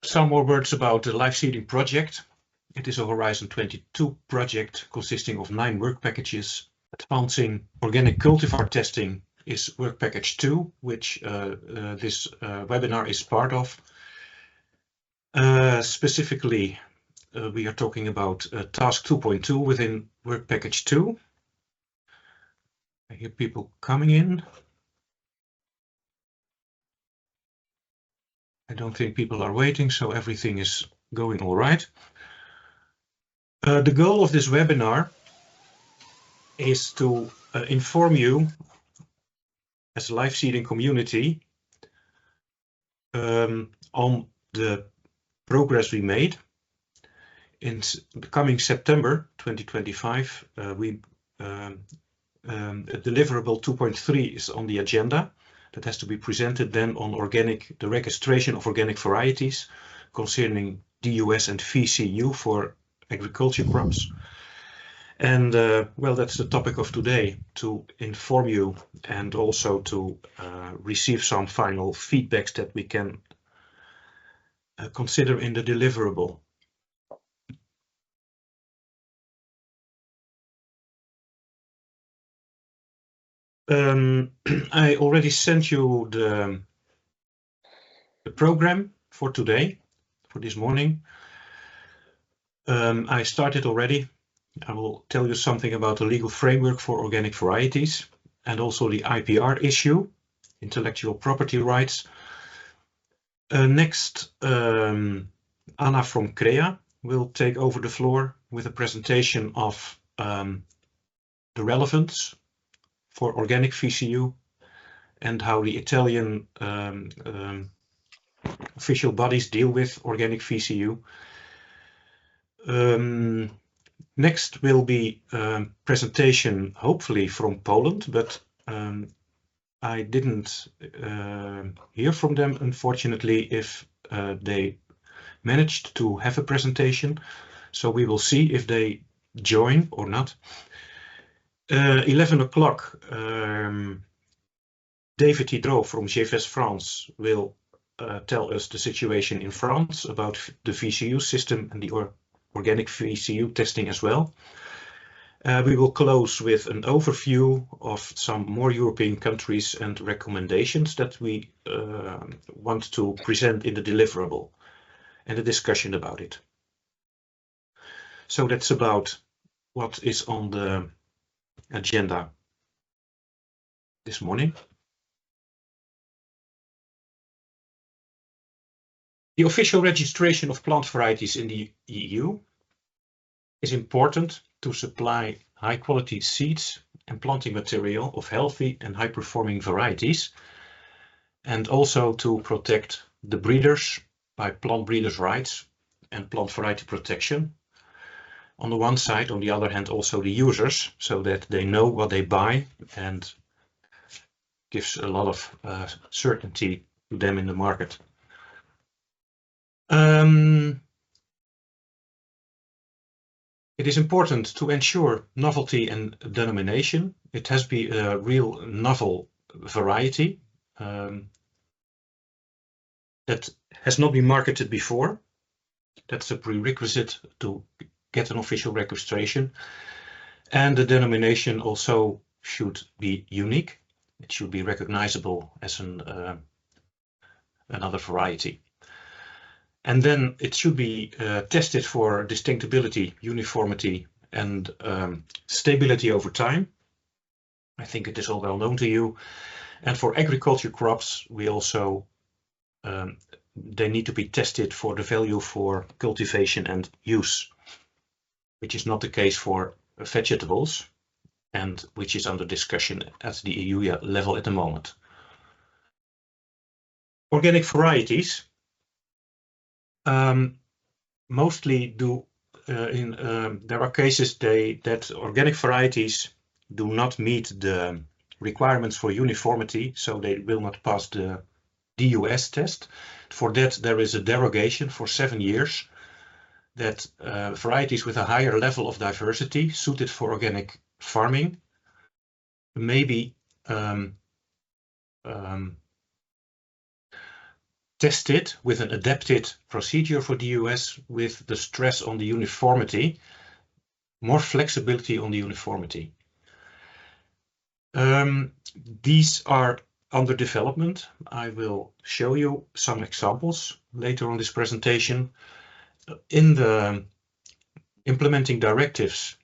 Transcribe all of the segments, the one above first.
Some more words about the live seeding project. It is a Horizon 22 project consisting of 9 work packages. Advancing organic cultivar testing is work package 2, which this webinar is part of. Specifically, we are talking about task 2.2 within work package 2. I hear people coming in. I don't think people are waiting, so everything is going all right. The goal of this webinar is to inform you as a live seeding community on the progress we made. In the coming September 2025, a deliverable 2.3 is on the agenda. That has to be presented then on the registration of organic varieties concerning DUS and VCU for agriculture crops. And well, that's the topic of today, to inform you and also to receive some final feedbacks that we can consider in the deliverable. I already sent you the program for today, for this morning. I started already. I will tell you something about the legal framework for organic varieties and also the IPR issue, intellectual property rights. Next, Anna from CREA will take over the floor with a presentation of the relevance for organic VCU and how the Italian official bodies deal with organic VCU. Next will be a presentation, hopefully from Poland, but I didn't hear from them, unfortunately, if they managed to have a presentation. So we will see if they join or not. 11 o'clock, David Hidro from GFS France will tell us the situation in France about the VCU system and the organic VCU testing as well. We will close with an overview of some more European countries and recommendations that we want to present in the deliverable and a discussion about it. So that's about what is on the agenda this morning. The official registration of plant varieties in the EU is important to supply high-quality seeds and planting material of healthy and high-performing varieties, and also to protect the breeders by plant breeders' rights and plant variety protection. On the one side, on the other hand, also the users, so that they know what they buy and gives a lot of certainty to them in the market. It is important to ensure novelty and denomination. It has to be a real novel variety that has not been marketed before. That's a prerequisite to get an official registration. And the denomination also should be unique. It should be recognizable as another variety. And then it should be tested for distinctibility, uniformity, and stability over time. I think it is all well known to you. And for agriculture crops, we also they need to be tested for the value for cultivation and use, which is not the case for vegetables, and which is under discussion at the EU level at the moment. Organic varieties. Mostly there are cases that organic varieties do not meet the requirements for uniformity, so they will not pass the DUS test. For that, there is a derogation for 7 years that varieties with a higher level of diversity suited for organic farming may be tested with an adapted procedure for DUS with the stress on the uniformity, more flexibility on the uniformity. These are under development. I will show you some examples later on this presentation. In the implementing directives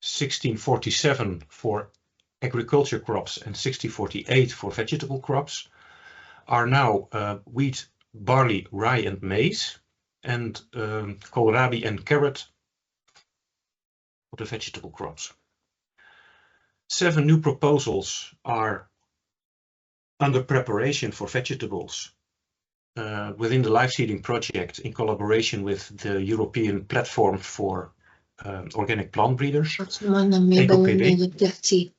1647 for agriculture crops and 1648 for vegetable crops are now wheat, barley, rye and maize, and kohlrabi and carrot for the vegetable crops. 7 new proposals are under preparation for vegetables within the live seeding project in collaboration with the European Platform for Organic Plant Breeders. EcoPB.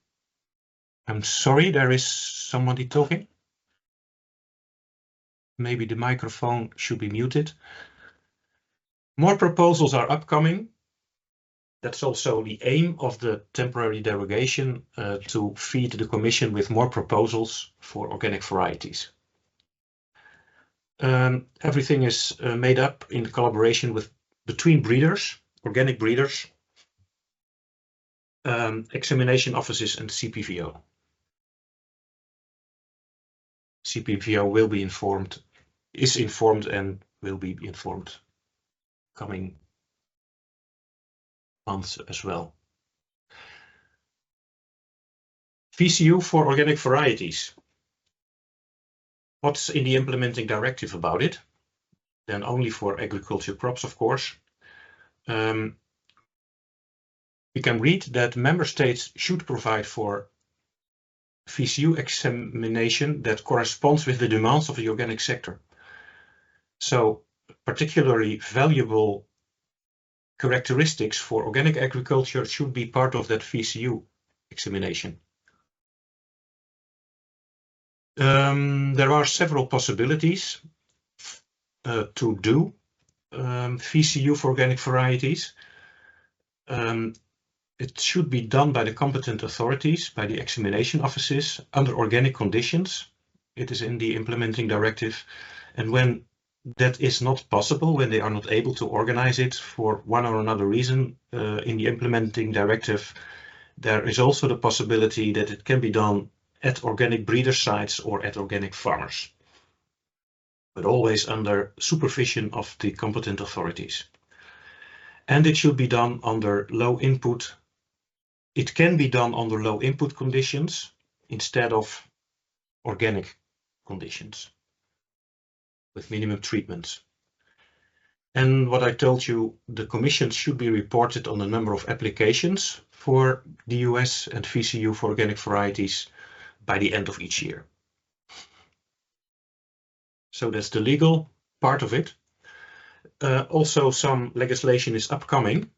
I'm sorry, there is somebody talking. Maybe the microphone should be muted. More proposals are upcoming. That's also the aim of the temporary derogation, to feed the Commission with more proposals for organic varieties. Everything is made up in collaboration between breeders, organic breeders, examination offices and CPVO. CPVO will be informed, is informed and will be informed coming months as well. VCU for organic varieties. What's in the implementing directive about it? Then only for agriculture crops, of course. We can read that member states should provide for VCU examination that corresponds with the demands of the organic sector. So particularly valuable characteristics for organic agriculture should be part of that VCU examination. There are several possibilities to do VCU for organic varieties. It should be done by the competent authorities, by the examination offices, under organic conditions. It is in the implementing directive. And when that is not possible, when they are not able to organize it for one or another reason in the implementing directive, there is also the possibility that it can be done at organic breeder sites or at organic farmers, but always under supervision of the competent authorities. And it should be done under low input. It can be done under low input conditions instead of organic conditions with minimum treatments. And what I told you, the Commission should be reported on the number of applications for DUS and VCU for organic varieties by the end of each year. So that's the legal part of it. Also, some legislation is upcoming.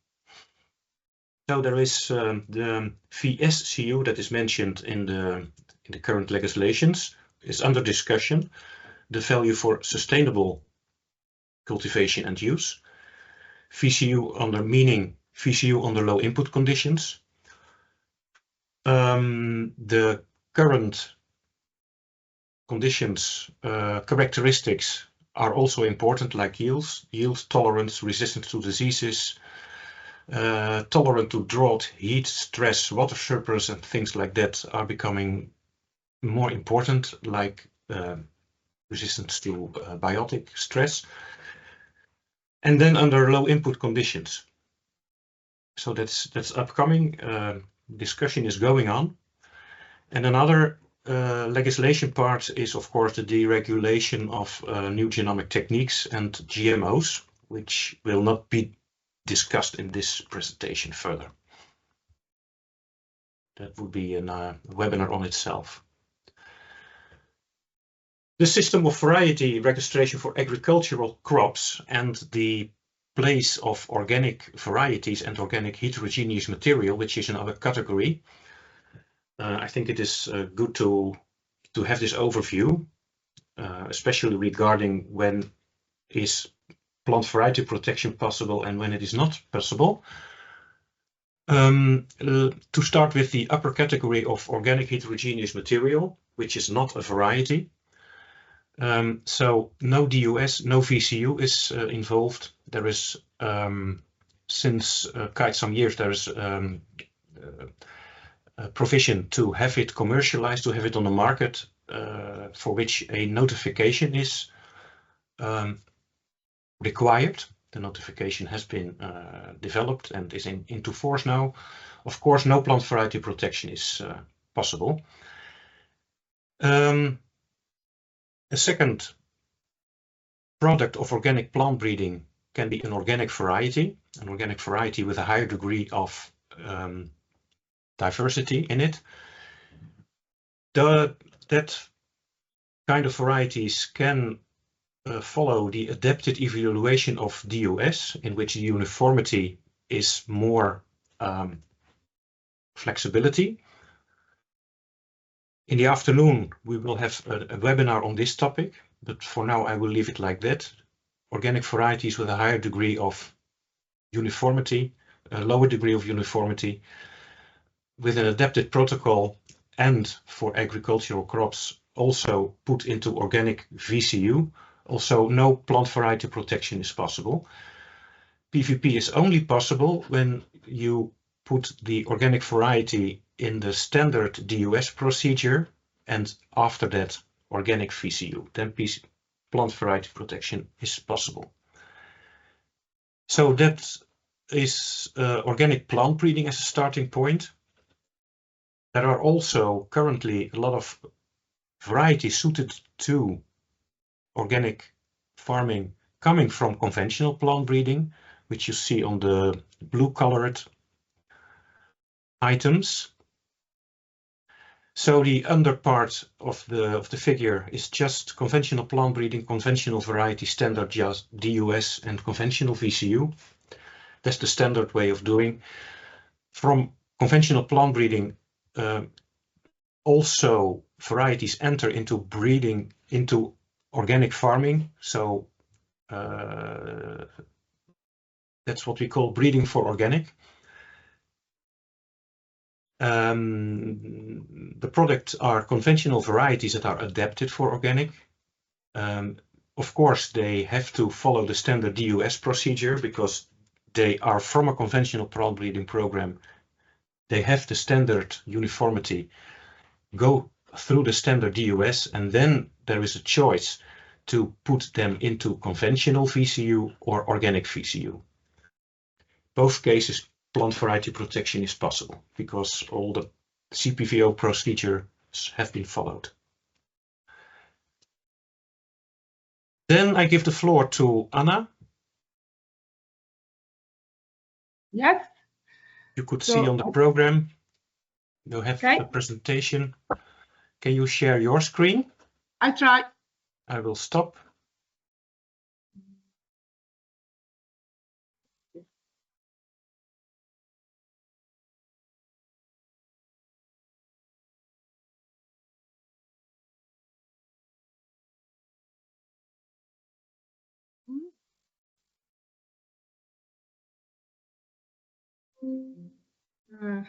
So there is the VSCU that is mentioned in the current legislations is under discussion. The value for sustainable cultivation and use. VCU under meaning VCU under low input conditions. The current conditions, characteristics are also important, like yield, tolerance, resistance to diseases, tolerant to drought, heat, stress, water surplus, and things like that are becoming more important, like resistance to biotic stress. And then under low input conditions. So that's upcoming. Discussion is going on. And another legislation part is, of course, the deregulation of new genomic techniques and GMOs, which will not be discussed in this presentation further. That would be a webinar on itself. The system of variety registration for agricultural crops and the place of organic varieties and organic heterogeneous material, which is another category. I think it is good to have this overview, especially regarding when is plant variety protection possible and when it is not possible. To start with the upper category of organic heterogeneous material, which is not a variety. So no DUS, no VCU is involved. There is, since quite some years, there is a provision to have it commercialized, to have it on the market, for which a notification is required. The notification has been developed and is into force now. Of course, no plant variety protection is possible. A second product of organic plant breeding can be an organic variety with a higher degree of diversity in it. That kind of varieties can follow the adapted evaluation of DUS, in which the uniformity is more flexibility. In the afternoon, we will have a webinar on this topic, but for now I will leave it like that. Organic varieties with a higher degree of uniformity, a lower degree of uniformity, with an adapted protocol, and for agricultural crops also put into organic VCU. Also, no plant variety protection is possible. PVP is only possible when you put the organic variety in the standard DUS procedure, and after that organic VCU. Then plant variety protection is possible. So that is organic plant breeding as a starting point. There are also currently a lot of varieties suited to organic farming coming from conventional plant breeding, which you see on the blue colored items. So the under part of the figure is just conventional plant breeding, conventional variety, standard just DUS, and conventional VCU. That's the standard way of doing. From conventional plant breeding, also varieties enter into breeding into organic farming. So that's what we call breeding for organic. The products are conventional varieties that are adapted for organic. Of course, they have to follow the standard DUS procedure because they are from a conventional plant breeding program. They have the standard uniformity, go through the standard DUS, and then there is a choice to put them into conventional VCU or organic VCU. Both cases, plant variety protection is possible because all the CPVO procedures have been followed. Then I give the floor to Anna. Yes. You could see on the program, you have the presentation. Can you share your screen? I try. I will stop.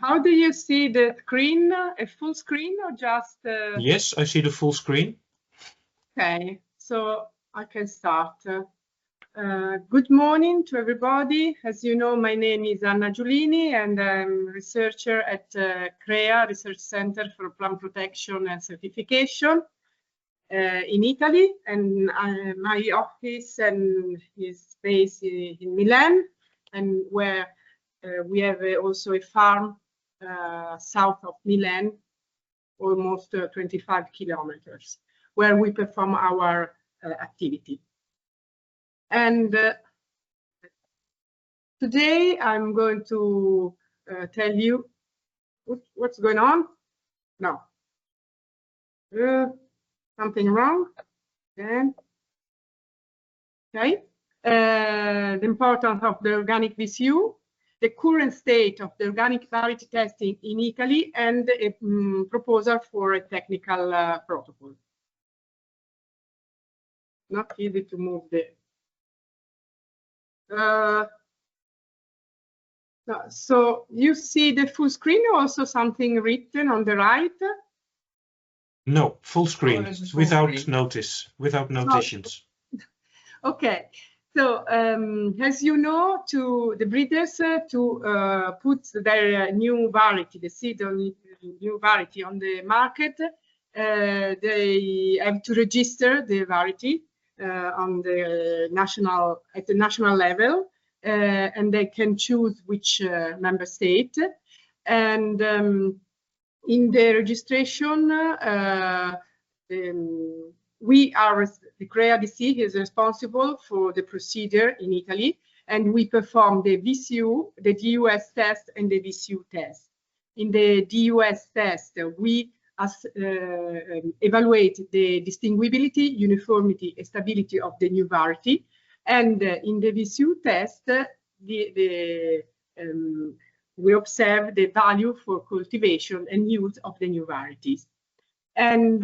How do you see the screen? A full screen or just? Yes, I see the full screen. Okay, so I can start. Good morning to everybody. As you know, my name is Anna Giulini and I'm a researcher at CREA, Research Center for Plant Protection and Certification in Italy. And my office is based in Milan, and where we have also a farm south of Milan, almost 25 kilometers, where we perform our activity. And today I'm going to tell you what's going on. No, something wrong. Then, okay, the importance of the organic VCU, the current state of the organic variety testing in Italy, and a proposal for a technical protocol. Not easy to move the. So you see the full screen, also something written on the right. No, full screen, without notice, without notations. Okay, so as you know, to the breeders to put their new variety, the seed on new variety on the market, they have to register the variety on the at the national level, and they can choose which member state. And in the registration, the CREA DC is responsible for the procedure in Italy, and we perform the VCU, the DUS test, and the VCU test. In the DUS test, we evaluate the distinguibility, uniformity, and stability of the new variety, and in the VCU test, we observe the value for cultivation and use of the new varieties. And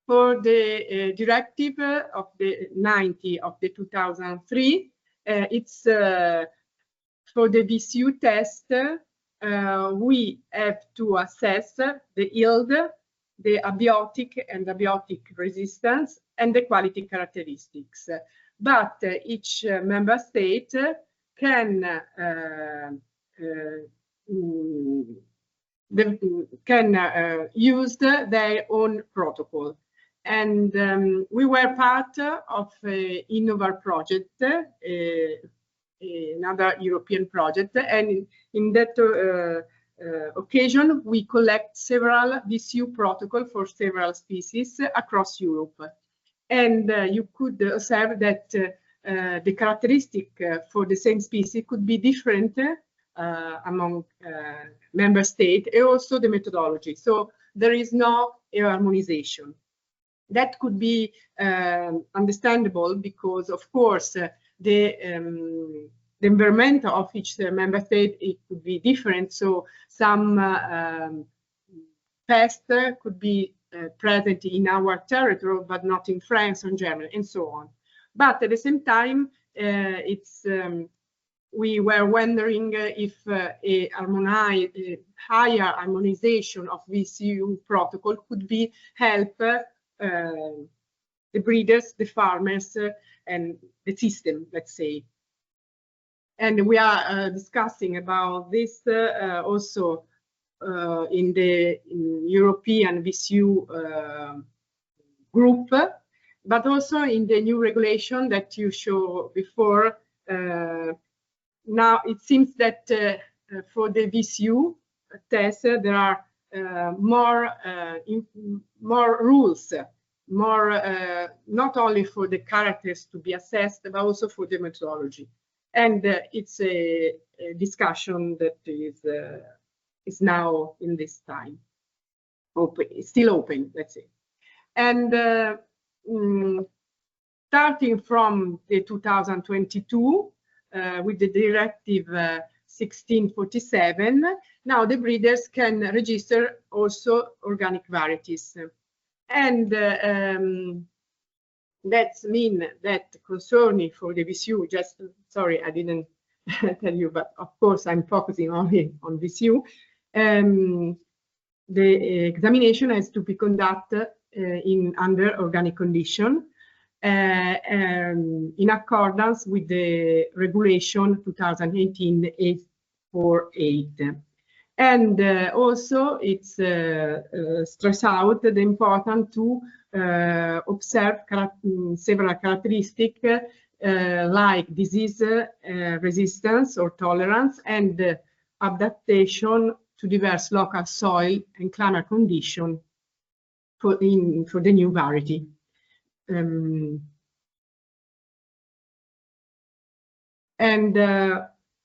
for the directive of the 90 of the 2003, it's for the VCU test, we have to assess the yield, the abiotic and abiotic resistance, and the quality characteristics. But each member state can use their own protocol. And we were part of Innovar project, another European project, and in that occasion we collect several VCU protocol for several species across Europe. And you could observe that the characteristic for the same species could be different among member states, and also the methodology. So there is no harmonization. That could be understandable because, of course, the environment of each member state, it could be different. So some pests could be present in our territory, but not in France or Germany, and so on. But at the same time, we were wondering if a higher harmonization of VCU protocol could be help the breeders, the farmers, and the system, let's say. And we are discussing about this also in the European VCU group, but also in the new regulation that you showed before. Now it seems that for the VCU test there are more rules, not only for the characters to be assessed, but also for the methodology. And it's a discussion that is now in this time open, it's still open, let's say. And starting from the 2022 with the directive 1647, now the breeders can register also organic varieties. And that means that concerning for the VCU, just sorry, I didn't tell you, but of course I'm focusing only on VCU. The examination has to be conducted under organic condition in accordance with the regulation 2018/848. And also it's stress out the importance to observe several characteristics like disease resistance or tolerance and adaptation to diverse local soil and climate conditions for the new variety.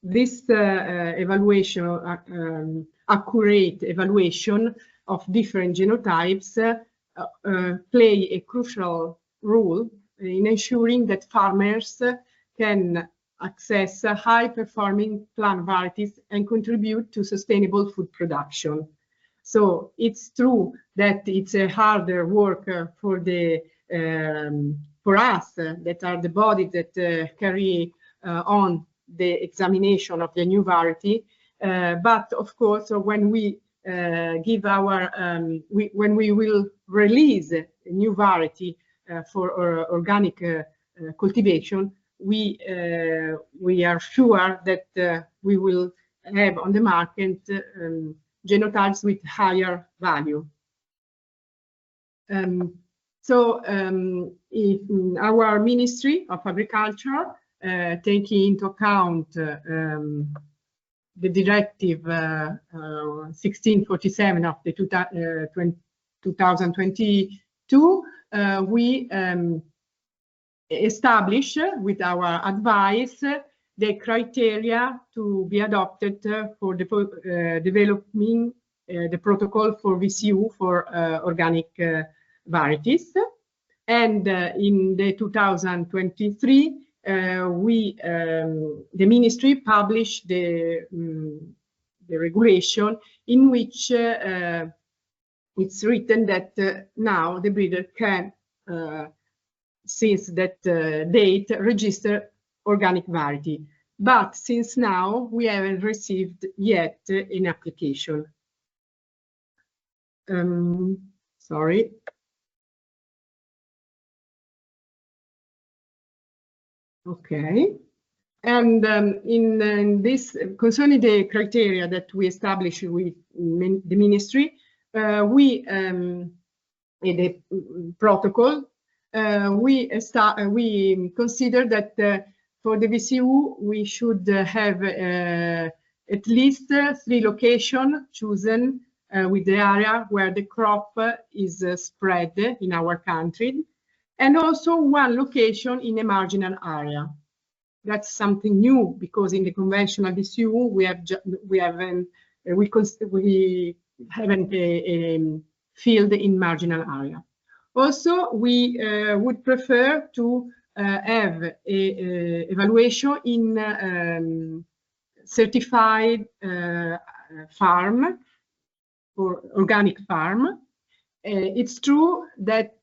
This evaluation, accurate evaluation of different genotypes play a crucial role in ensuring that farmers can access high-performing plant varieties and contribute to sustainable food production. So it's true that it's a harder work for us that are the body that carry on the examination of the new variety. But of course, when we give our when we will release a new variety for organic cultivation, we are sure that we will have on the market genotypes with higher value. If our Ministry of Agriculture, taking into account the Directive 1647 of the 2022, we establish with our advice the criteria to be adopted for developing the protocol for VCU for organic varieties. And in the 2023, the ministry published the regulation in which it's written that now the breeder can, since that date, register organic variety. But since now, we haven't received yet an application. Sorry. Okay. And in this, concerning the criteria that we established with the ministry, in the protocol, we consider that for the VCU, we should have at least 3 locations chosen with the area where the crop is spread in our country, and also 1 location in a marginal area. That's something new, because in the conventional VCU we haven't a field in marginal area. Also, we would prefer to have a evaluation in certified farm or organic farm. It's true that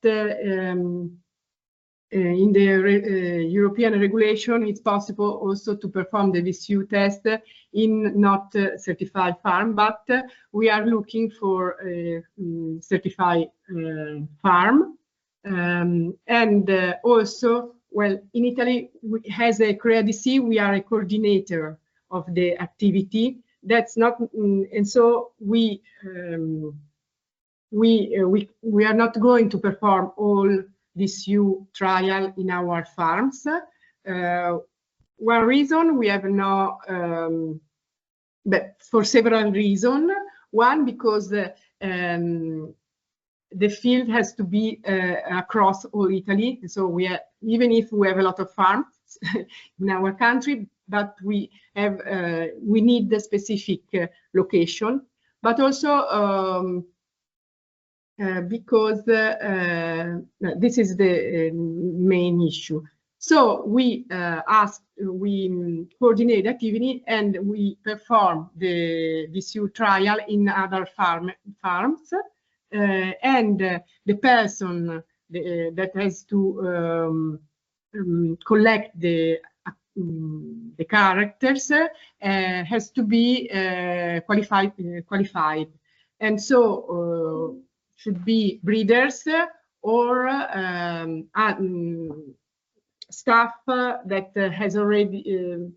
in the European regulation, it's possible also to perform the VCU test in not certified farm, but we are looking for a certified farm. And also, well, in Italy, as a CREA-DC, we are a coordinator of the activity. That's not, and so we are not going to perform all VCU trial in our farms. One reason we have no, but for several reasons. One, because the field has to be across all Italy. So we are, even if we have a lot of farms in our country, but we have we need the specific location. But also because this is the main issue. So we we coordinate activity and we perform the VCU trial in other farms. And the person that has to collect the characters has to be qualified. And so should be breeders or staff that has already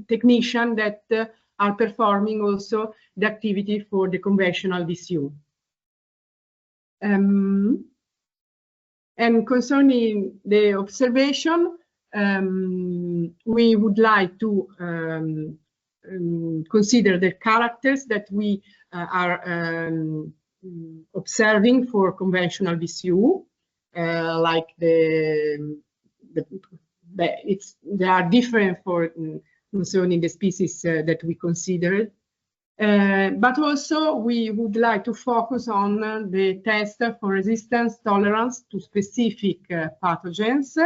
technician that are performing also the activity for the conventional VCU. And concerning the observation, we would like to consider the characters that we are observing for conventional VCU, like they are different for concerning the species that we considered. But also we would like to focus on the test for resistance tolerance to specific pathogens,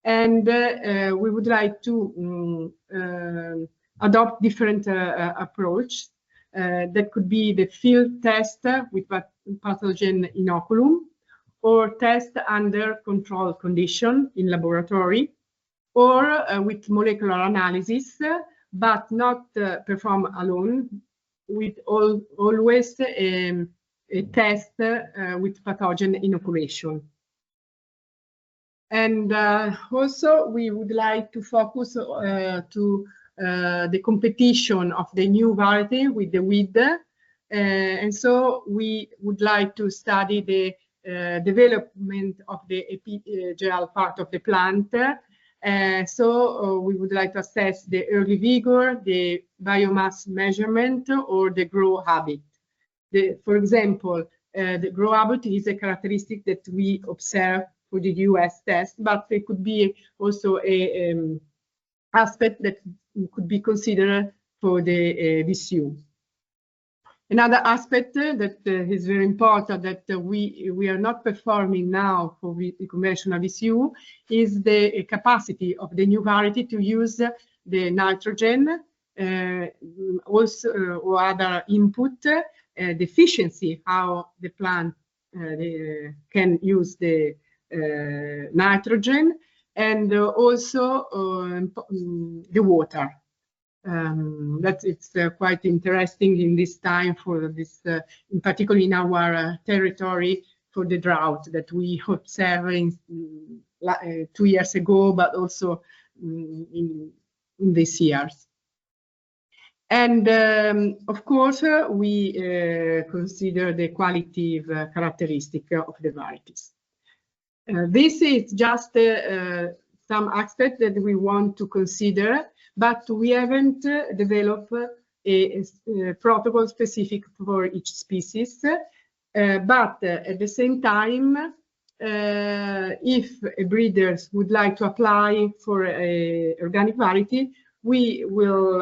and we would like to adopt different approach. That could be the field test with pathogen inoculum, or test under control condition in laboratory, or with molecular analysis, but not performed alone, always a test with pathogen inoculation. And also we would like to focus to the competition of the new variety with the weed. And so we would like to study the development of the epigynal part of the plant. So we would like to assess the early vigor, the biomass measurement, or the grow habit. For example, the grow habit is a characteristic that we observe for the US test, but it could be also a aspect that could be considered for the VCU. Another aspect that is very important that we are not performing now for the conventional VCU is the capacity of the new variety to use the nitrogen, also or other input, the efficiency, how the plant can use the nitrogen, and also the water. That it's quite interesting in this time for this, in particular in our territory, for the drought that we observed 2 years ago, but also in these years. And of course, we consider the qualitative characteristic of the varieties. This is just some aspects that we want to consider, but we haven't developed a protocol specific for each species. But at the same time, if breeders would like to apply for an organic variety, we will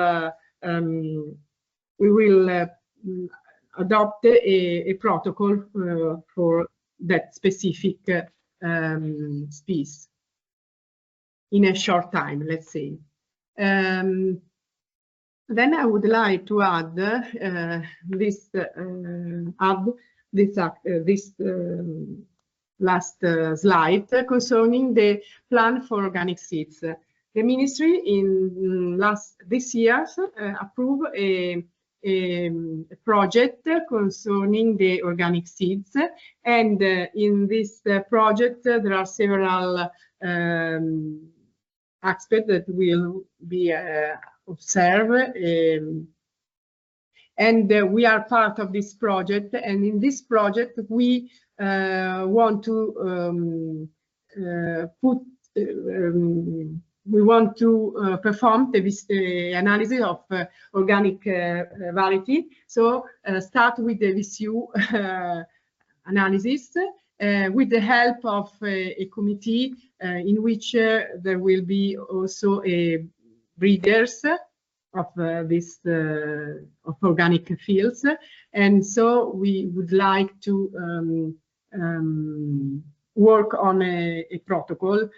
adopt a protocol for that specific species in a short time, let's say. Then I would like to add this last slide concerning the plan for organic seeds. The ministry in this year approved a project concerning the organic seeds, and in this project there are several aspects that will be observed, and we are part of this project. And in this project we want to perform the analysis of organic variety. So start with the VCU analysis with the help of a committee in which there will be also breeders of this of organic fields. And so we would like to work on a protocol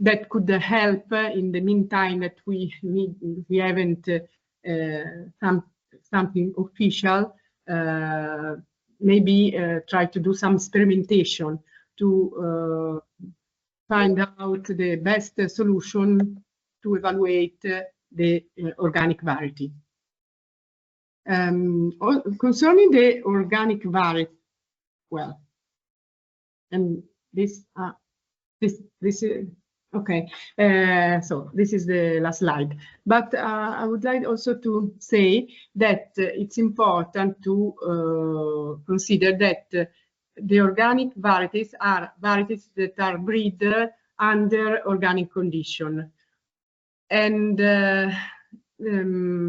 that could help in the meantime that we haven't something official, maybe try to do some experimentation to find out the best solution to evaluate the organic variety. Concerning the organic variety, well, and this is okay. So this is the last slide. But I would like also to say that it's important to consider that the organic varieties are varieties that are bred under organic condition. And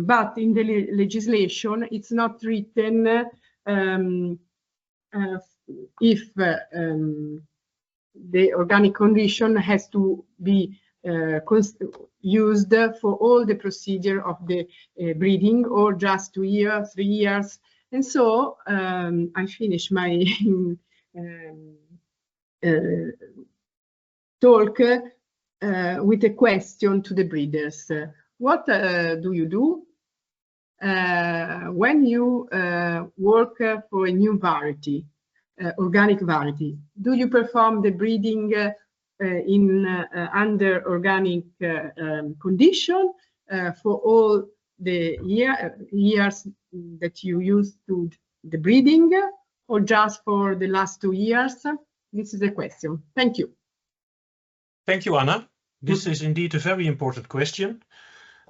but in the legislation, it's not written if the organic condition has to be used for all the procedure of the breeding, or just 2 years, 3 years. And so I finish my talk with a question to the breeders. What do you do when you work for a new variety, organic variety? Do you perform the breeding in under organic condition for all the years that you used to the breeding, or just for the last 2 years? This is the question. Thank you. Thank you, Anna. This is indeed a very important question.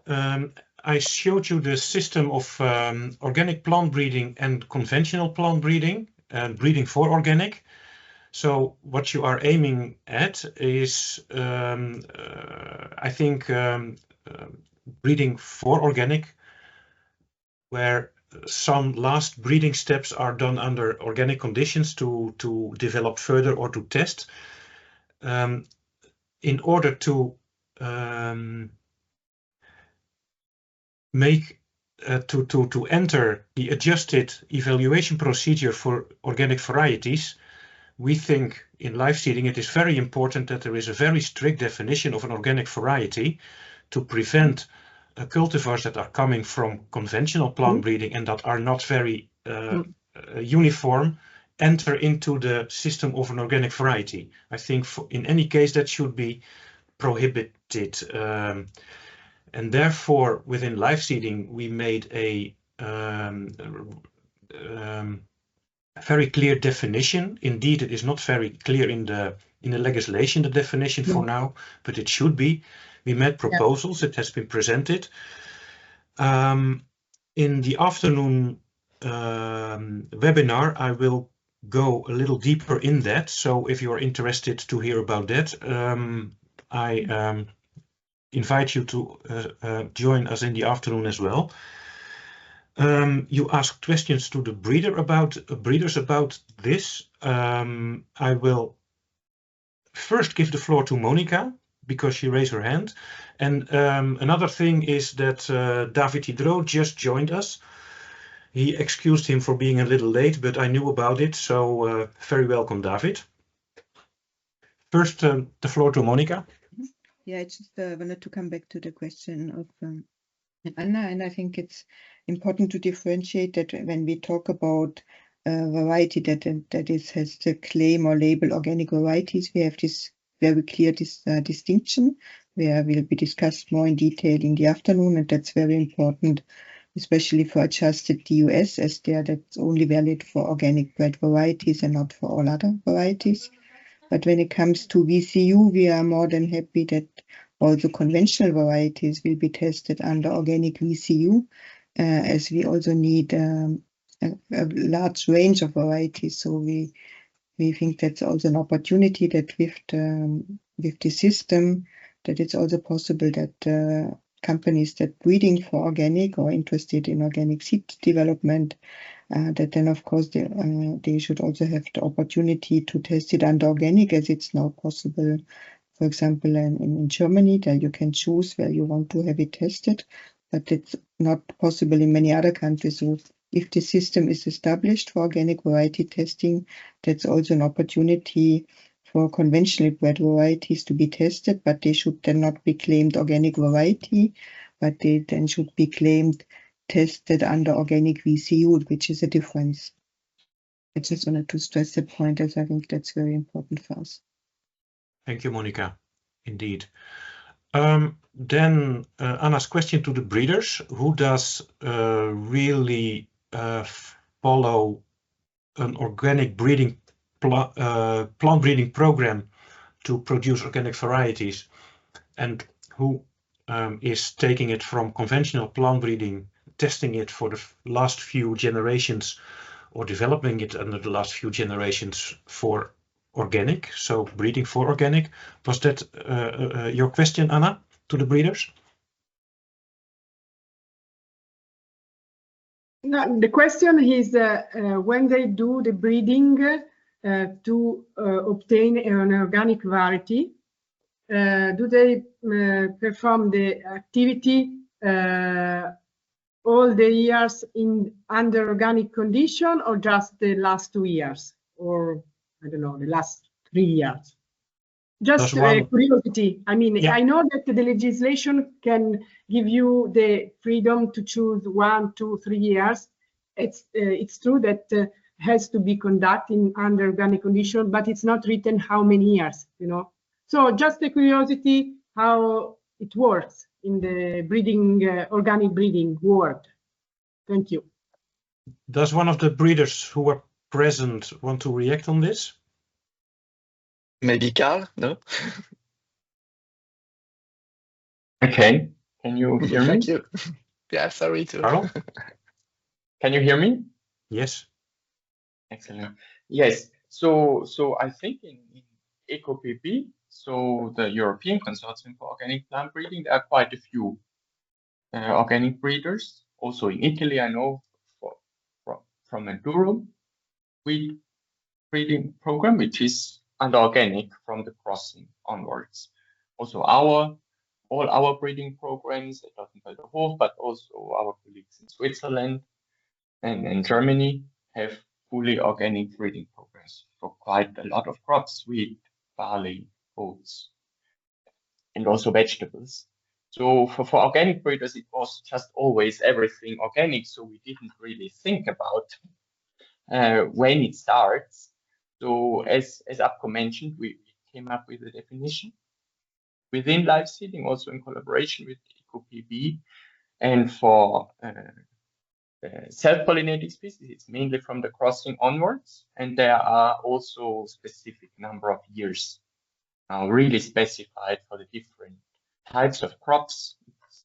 I showed you the system of organic plant breeding and conventional plant breeding, and breeding for organic. So what you are aiming at is, I think, breeding for organic, where some last breeding steps are done under organic conditions to develop further or to test. In order to to enter the adjusted evaluation procedure for organic varieties, we think in live seeding it is very important that there is a very strict definition of an organic variety to prevent cultivars that are coming from conventional plant breeding and that are not very uniform enter into the system of an organic variety. I think in any case that should be prohibited. And therefore, within live seeding, we made a very clear definition. Indeed, it is not very clear in the legislation, the definition for now, but it should be. We made proposals. It has been presented. In the afternoon webinar, I will go a little deeper in that. So if you are interested to hear about that, I invite you to join us in the afternoon as well. You asked questions to the breeders about this. I will first give the floor to Monica because she raised her hand. And another thing is that David Hidro just joined us. He excused him for being a little late, but I knew about it. So very welcome, David. First, the floor to Monica. Yeah, I just wanted to come back to the question of Anna, and I think it's important to differentiate that when we talk about variety that has the claim or label organic varieties, we have this very clear distinction where will be discussed more in detail in the afternoon, and that's very important, especially for adjusted DUS, as that's only valid for organic bred varieties and not for all other varieties. But when it comes to VCU, we are more than happy that also conventional varieties will be tested under organic VCU, as we also need a large range of varieties. So we think that's also an opportunity that with the system, that it's also possible that companies that breeding for organic or interested in organic seed development, that then of course they should also have the opportunity to test it under organic, as it's now possible. For example, in Germany, that you can choose where you want to have it tested, but it's not possible in many other countries. So if the system is established for organic variety testing, that's also an opportunity for conventional bred varieties to be tested, but they should then not be claimed organic variety, but they then should be claimed tested under organic VCU, which is a difference. I just wanted to stress that point, as I think that's very important for us. Thank you, Monica. Indeed. Then Anna's question to the breeders: who does really follow an organic breeding plant breeding program to produce organic varieties, and who is taking it from conventional plant breeding, testing it for the last few generations, or developing it under the last few generations for organic, so breeding for organic? Was that your question, Anna, to the breeders? No, the question is when they do the breeding to obtain an organic variety, do they perform the activity all the years under organic condition, or just the last 2 years, or I don't know, the last 3 years? Just curiosity. I mean, yeah. I know that the legislation can give you the freedom to choose 1, 2, 3 years. It's true that has to be conducted under organic condition, but it's not written how many years, you know. So just the curiosity how it works. in the breeding, organic breeding world. Thank you. Does one of the breeders who were present want to react on this? Maybe Carl? No? Okay. Can you hear me? Thank you. Yeah, sorry too. Carl? Can you hear me? Yes. Excellent. Yes. So I think in EcoPB, so the European Consortium for Organic Plant Breeding, there are quite a few organic breeders. Also in Italy, I know from a durum wheat breeding program, which is under organic from the crossing onwards. Also all our breeding programs at Dortmund-Hof, but also our colleagues in Switzerland and in Germany have fully organic breeding programs for quite a lot of crops, wheat, barley, oats, and also vegetables. So for organic breeders, it was just always everything organic. So we didn't really think about when it starts. So as Apko mentioned, we came up with a definition within live seeding, also in collaboration with EcoPB. And for self-pollinating species, it's mainly from the crossing onwards. And there are also specific number of years now really specified for the different types of crops. It's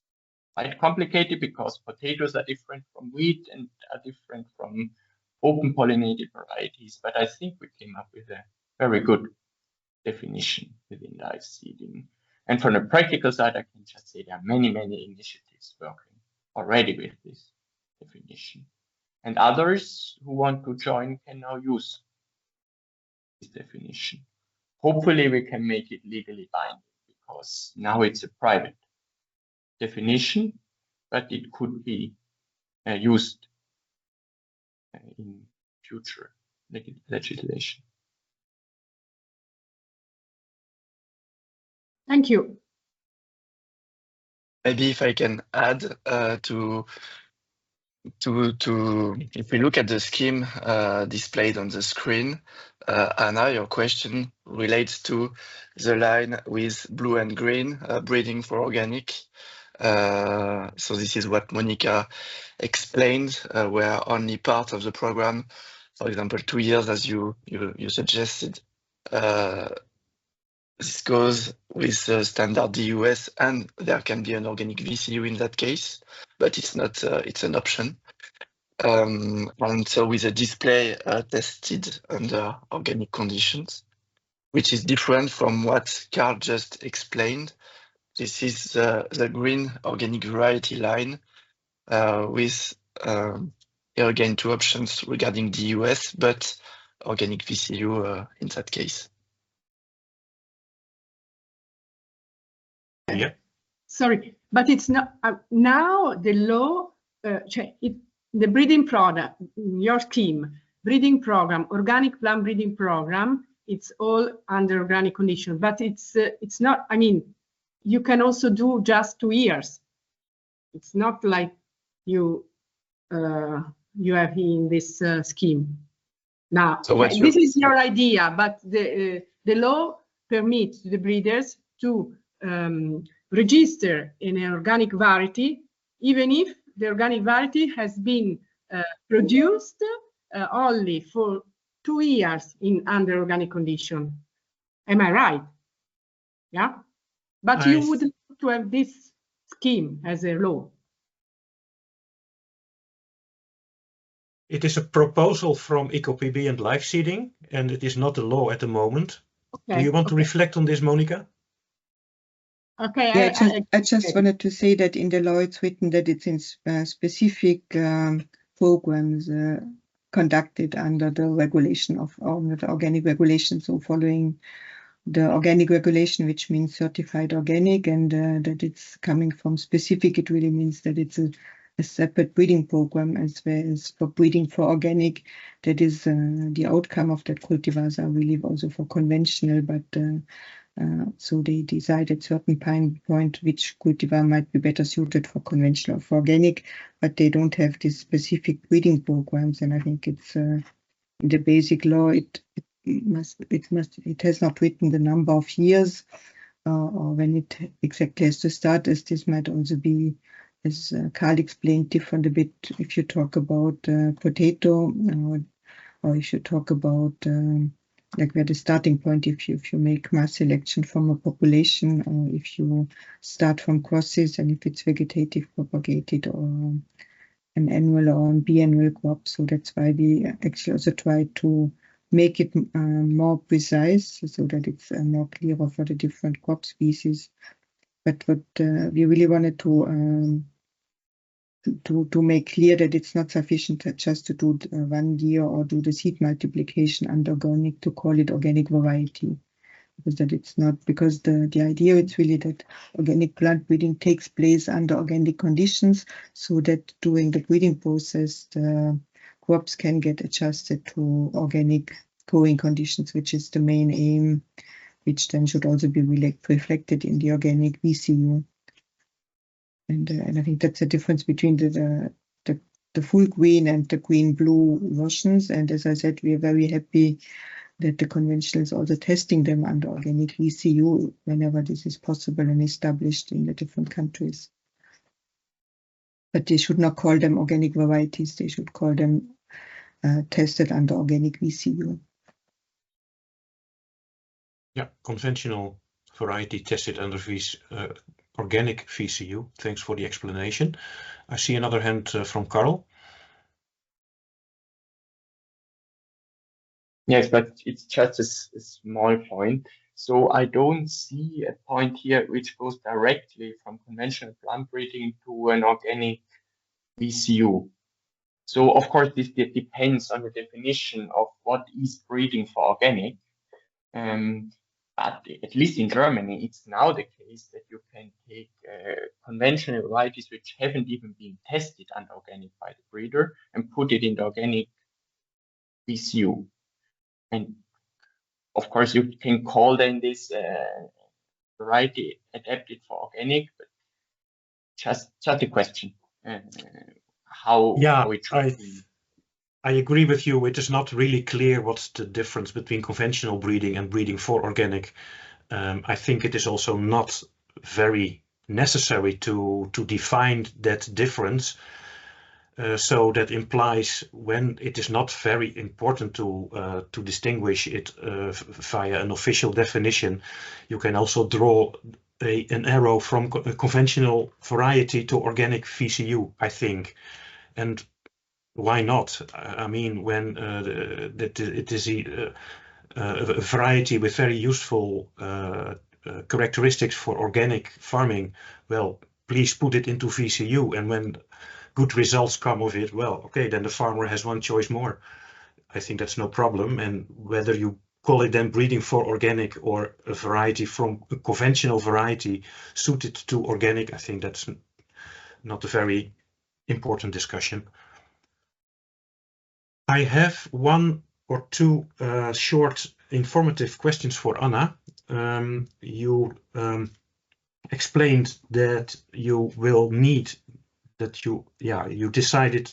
quite complicated because potatoes are different from wheat and are different from open pollinated varieties. But I think we came up with a very good definition within live seeding. And from the practical side, I can just say there are many initiatives working already with this definition. And others who want to join can now use this definition. Hopefully we can make it legally binding, because now it's a private definition, but it could be used in future legislation. Thank you. Maybe if I can add to if we look at the scheme displayed on the screen, Anna, your question relates to the line with blue and green, breeding for organic. So this is what Monica explained, where only part of the program, for example, 2 years, as you suggested, this goes with the standard DUS, and there can be an organic VCU in that case, but it's not, it's an option. And so with a display tested under organic conditions, which is different from what Carl just explained. This is the green organic variety line with here again 2 options regarding DUS, but organic VCU in that case. Yeah. Sorry, but it's not now the law. The breeding product, your scheme, breeding program, organic plant breeding program. It's all under organic condition, but it's not. I mean, you can also do just 2 years. It's not like you have in this scheme. Now, So what's this is your idea, but the law permits the breeders to register in an organic variety, even if the organic variety has been produced only for 2 years under organic condition. Am I right? Yeah, but you would like to have this scheme as a law. It is a proposal from EcoPB and live seeding, and it is not a law at the moment. Okay. Do you want to reflect on this, Monica? Okay. Yeah, I just wanted to say that in the law it's written that it's in specific programs conducted under the regulation of the organic regulation. So following the organic regulation, which means certified organic, and that it's coming from specific, it really means that it's a separate breeding program, as well as for breeding for organic. That is the outcome of that cultivars are really also for conventional, but so they decide at certain point which cultivar might be better suited for conventional or for organic, but they don't have these specific breeding programs. And I think it's in the basic law it has not written the number of years, or when it exactly has to start, as this might also be, as Carl explained, different a bit if you talk about potato, or if you talk about like where the starting point, if you make mass selection from a population, or if you start from crosses, and if it's vegetative propagated or an annual or an biannual crop. So that's why we actually also try to make it more precise so that it's more clearer for the different crop species. But what we really wanted to make clear that it's not sufficient just to do 1 year or do the seed multiplication under organic to call it organic variety. Because that it's not, because the idea it's really that organic plant breeding takes place under organic conditions, so that during the breeding process the crops can get adjusted to organic growing conditions, which is the main aim, which then should also be reflected in the organic VCU. And I think that's the difference between the full green and the green blue versions. And as I said, we are very happy that the conventional is also testing them under organic VCU whenever this is possible and established in the different countries. But they should not call them organic varieties. They should call them tested under organic VCU. Yeah, conventional variety tested under organic VCU. Thanks for the explanation. I see another hand from Carl. Yes, but it's just a small point. So I don't see a point here which goes directly from conventional plant breeding to an organic VCU. So of course this depends on the definition of what is breeding for organic. But at least in Germany, it's now the case that you can take conventional varieties which haven't even been tested under organic by the breeder and put it in the organic VCU. And of course, you can call then this variety adapted for organic, but just a question how it should be. I agree with you. It is not really clear what's the difference between conventional breeding and breeding for organic. I think it is also not very necessary to define that difference. So that implies when it is not very important to distinguish it via an official definition, you can also draw an arrow from a conventional variety to organic VCU, I think. And why not? I mean, when it is a variety with very useful characteristics for organic farming, well, please put it into VCU. And when good results come of it, well, okay, then the farmer has one choice more. I think that's no problem. And whether you call it then breeding for organic or a variety from a conventional variety suited to organic, I think that's not a very important discussion. I have one or two short informative questions for Anna. You explained that you will need that you decided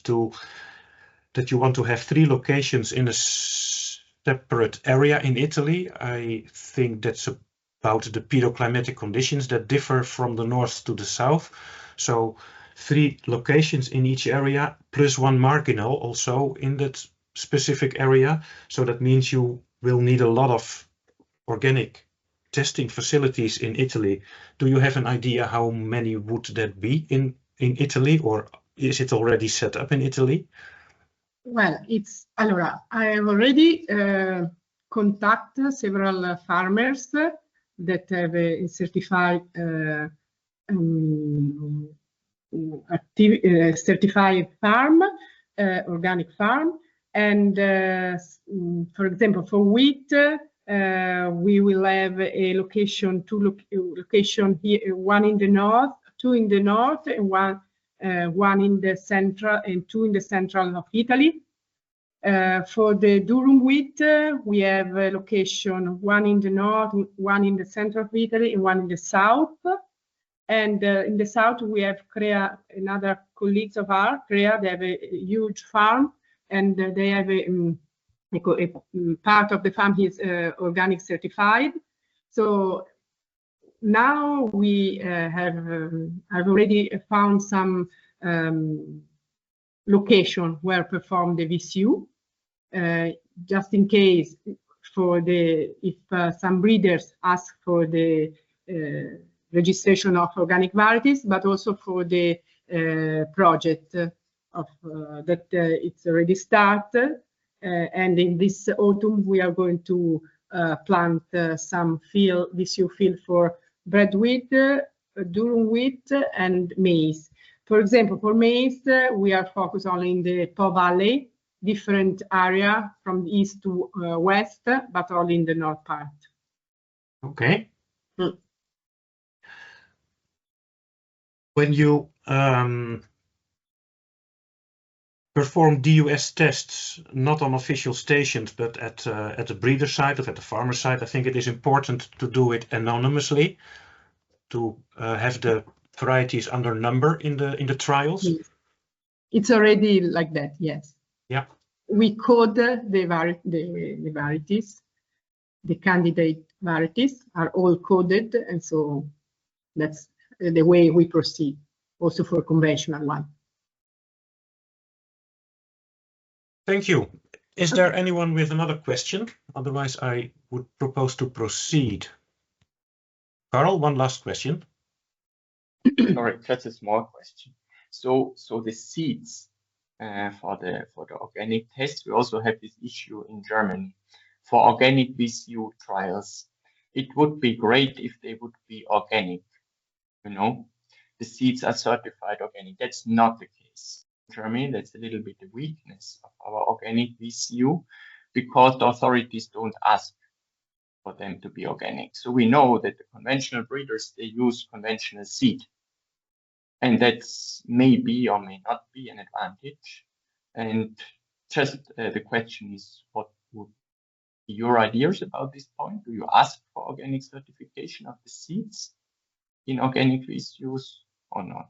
that you want to have 3 locations in a separate area in Italy. I think that's about the pedoclimatic conditions that differ from the north to the south. So 3 locations in each area plus 1 marginal also in that specific area. So that means you will need a lot of organic testing facilities in Italy. Do you have an idea how many would that be in Italy, or is it already set up in Italy? Well, I have already contacted several farmers that have a certified certified farm, organic farm, and for example, for wheat, we will have a location, 2 location here, 1 in the north, 2 in the north, and 1 in the central, and 2 in the central of Italy. For the durum wheat, we have a location, 1 in the north, 1 in the center of Italy, and 1 in the south. And in the south, we have CREA, another colleagues of ours, CREA. They have a huge farm, and they have a part of the farm is organic certified. So now we I've already found some location where perform the VCU, just in case if some breeders ask for the registration of organic varieties, but also for the project of that it's already started. And in this autumn, we are going to plant some VCU field for bread wheat, durum wheat, and maize. For example, for maize, we are focused only in the Po Valley, different area from east to west, but only in the north part. Okay. When you perform DUS tests, not on official stations, but at the breeder site or at the farmer site, I think it is important to do it anonymously, to have the varieties under number in the trials. Yes. It's already like that, yes. Yeah. We code the varieties. The candidate varieties are all coded, and so that's the way we proceed, also for conventional one. Thank you. Is there anyone with another question? Otherwise, I would propose to proceed. Carl, one last question. Sorry, just a small question. So the seeds for the organic test, we also have this issue in Germany for organic VCU trials. It would be great if they would be organic. You know, the seeds are certified organic. That's not the case in Germany. That's a little bit the weakness of our organic VCU, because the authorities don't ask for them to be organic. So we know that the conventional breeders, they use conventional seed. And that's may be or may not be an advantage. And just the question is, what would be your ideas about this point? Do you ask for organic certification of the seeds in organic VCUs or not?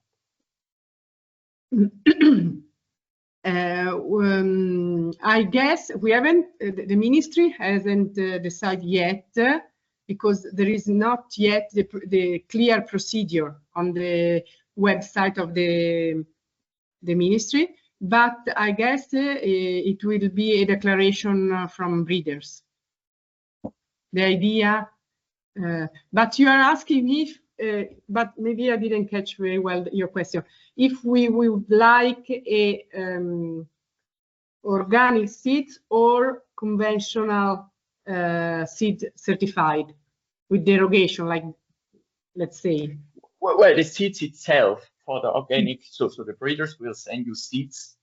I guess we haven't, the ministry hasn't decided yet, because there is not yet the clear procedure on the website of the ministry, but I guess it will be a declaration from breeders. The idea, but you are asking if, but maybe I didn't catch very well your question. If we would like a organic seeds or conventional seed certified with derogation, like, let's say. Well, the seeds itself for the organic, so the breeders will send you seeds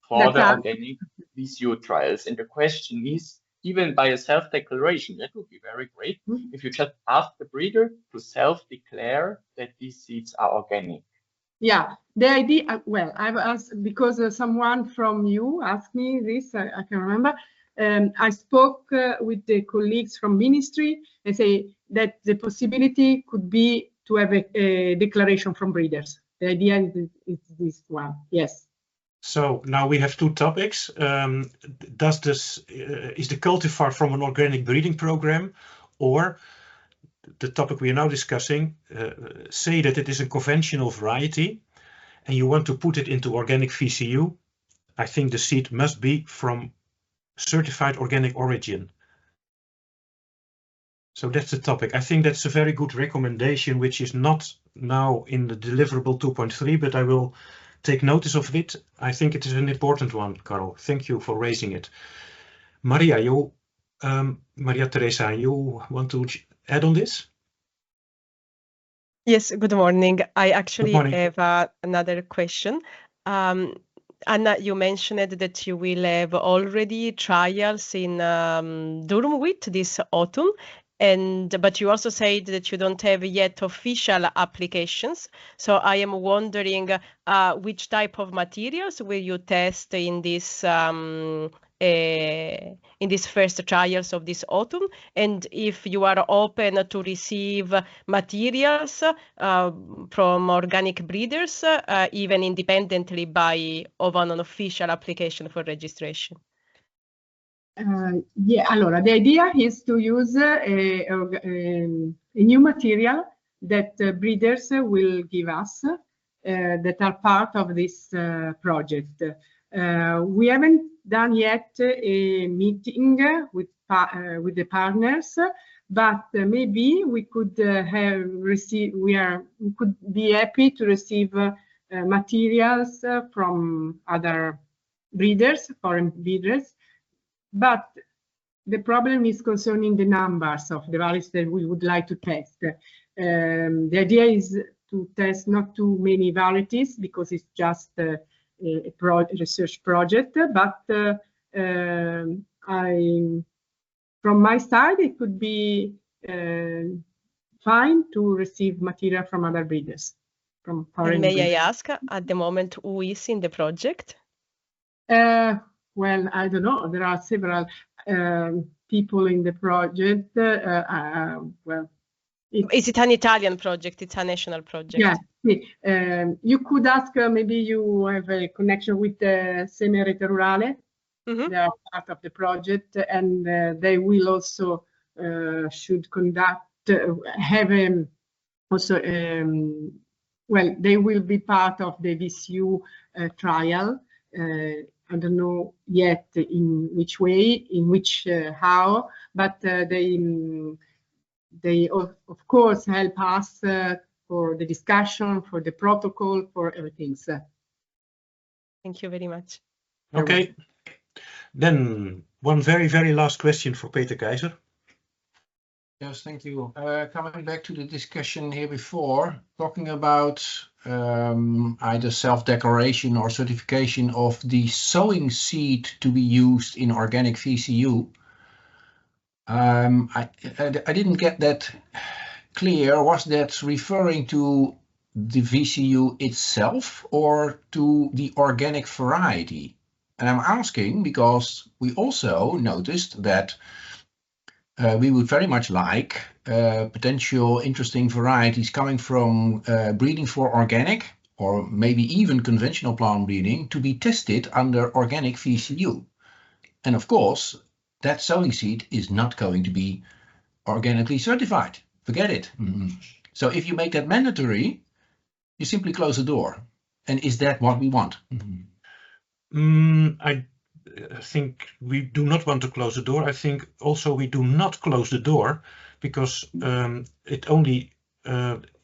for the organic VCU trials. And the question is, even by a self-declaration, that would be very great if you just ask the breeder to self-declare that these seeds are organic. Yeah, the idea, well, I've asked, because someone from you asked me this, I can remember. I spoke with the colleagues from ministry and say that the possibility could be to have a declaration from breeders. The idea is this one, yes. So now we have two topics. Does this is the cultivar from an organic breeding program, or the topic we are now discussing, say that it is a conventional variety and you want to put it into organic VCU? I think the seed must be from certified organic origin. So that's the topic. I think that's a very good recommendation, which is not now in the deliverable 2.3, but I will take notice of it. I think it is an important one, Carl. Thank you for raising it. Maria, Maria Teresa, you want to add on this? Yes, good morning. I actually have another question. Anna, you mentioned that you will have already trials in durum wheat this autumn, but you also said that you don't have yet official applications. So I am wondering which type of materials will you test in this first trials of this autumn, and if you are open to receive materials from organic breeders, even independently of an unofficial application for registration. Yeah, allora, the idea is to use a new material that breeders will give us that are part of this project. We haven't done yet a meeting with the partners, but maybe we could we could be happy to receive materials from other breeders, foreign breeders, but the problem is concerning the numbers of the varieties that we would like to test. The idea is to test not too many varieties because it's just a research project, but from my side, it could be fine to receive material from other breeders. From foreign May breeders. I ask, at the moment, who is in the project? Well, I don't know. There are several people in the project. Well, is it an Italian project? It's a national project. Yeah. You could ask. Maybe you have a connection with the Seme Rete Rurale. Mm-hmm. They are part of the project, and they will also should conduct well, they will be part of the VCU trial. I don't know yet in which way, how, but they of course help us for the discussion, for the protocol, for everything. So. Thank you very much. Okay. Then one very, very last question for Peter Keizer. Yes, thank you. Coming back to the discussion here before, talking about either self-declaration or certification of the sowing seed to be used in organic VCU. I didn't get that clear. Was that referring to the VCU itself or to the organic variety? And I'm asking because we also noticed that we would very much like potential interesting varieties coming from breeding for organic or maybe even conventional plant breeding to be tested under organic VCU. And of course, that sowing seed is not going to be organically certified. Forget it. Mm-hmm. So if you make that mandatory, you simply close the door. And is that what we want? Mm-hmm. I think we do not want to close the door. I think also we do not close the door because it only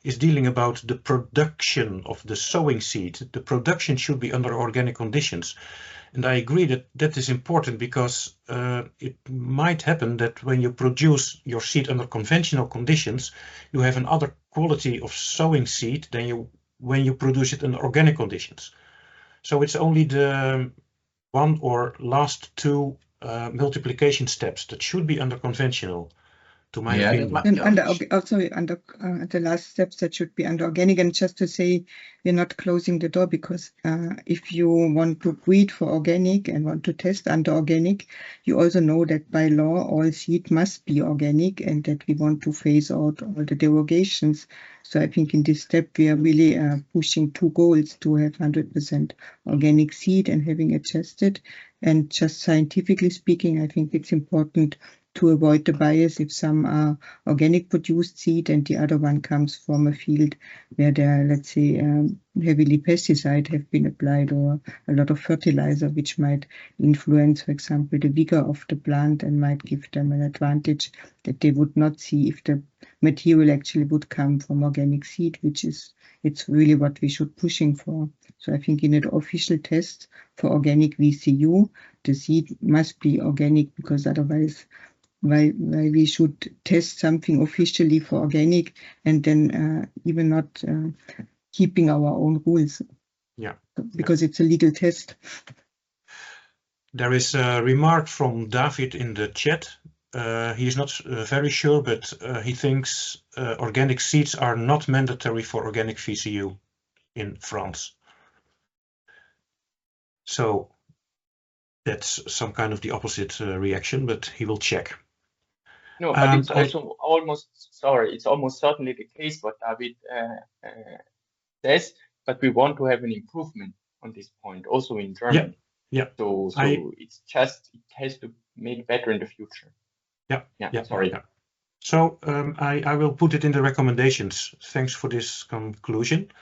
is dealing about the production of the sowing seed. The production should be under organic conditions. And I agree that that is important because it might happen that when you produce your seed under conventional conditions, you have another quality of sowing seed than when you produce it under organic conditions. So it's only the one or last two multiplication steps that should be under conventional, to my opinion. And under the last steps that should be under organic. And just to say, we're not closing the door because if you want to breed for organic and want to test under organic, you also know that by law all seed must be organic and that we want to phase out all the derogations. So I think in this step we are really pushing two goals: to have 100% organic seed and having it tested. And just scientifically speaking, I think it's important to avoid the bias if some are organic produced seed and the other one comes from a field where there, let's say, heavily pesticide have been applied or a lot of fertilizer, which might influence, for example, the vigor of the plant and might give them an advantage that they would not see if the material actually would come from organic seed, it's really what we should pushing for. So I think in an official test for organic VCU, the seed must be organic because otherwise why we should test something officially for organic and then even not keeping our own rules. Yeah. Because it's a legal test. There is a remark from David in the chat. He is not very sure, but he thinks organic seeds are not mandatory for organic VCU in France. So that's some kind of the opposite reaction, but he will check. No, but it's also it's almost certainly the case what David says, but we want to have an improvement on this point also in Germany. Yeah. So it has to make better in the future. Yeah. Sorry. Yeah. So I will put it in the recommendations. Thanks for this conclusion,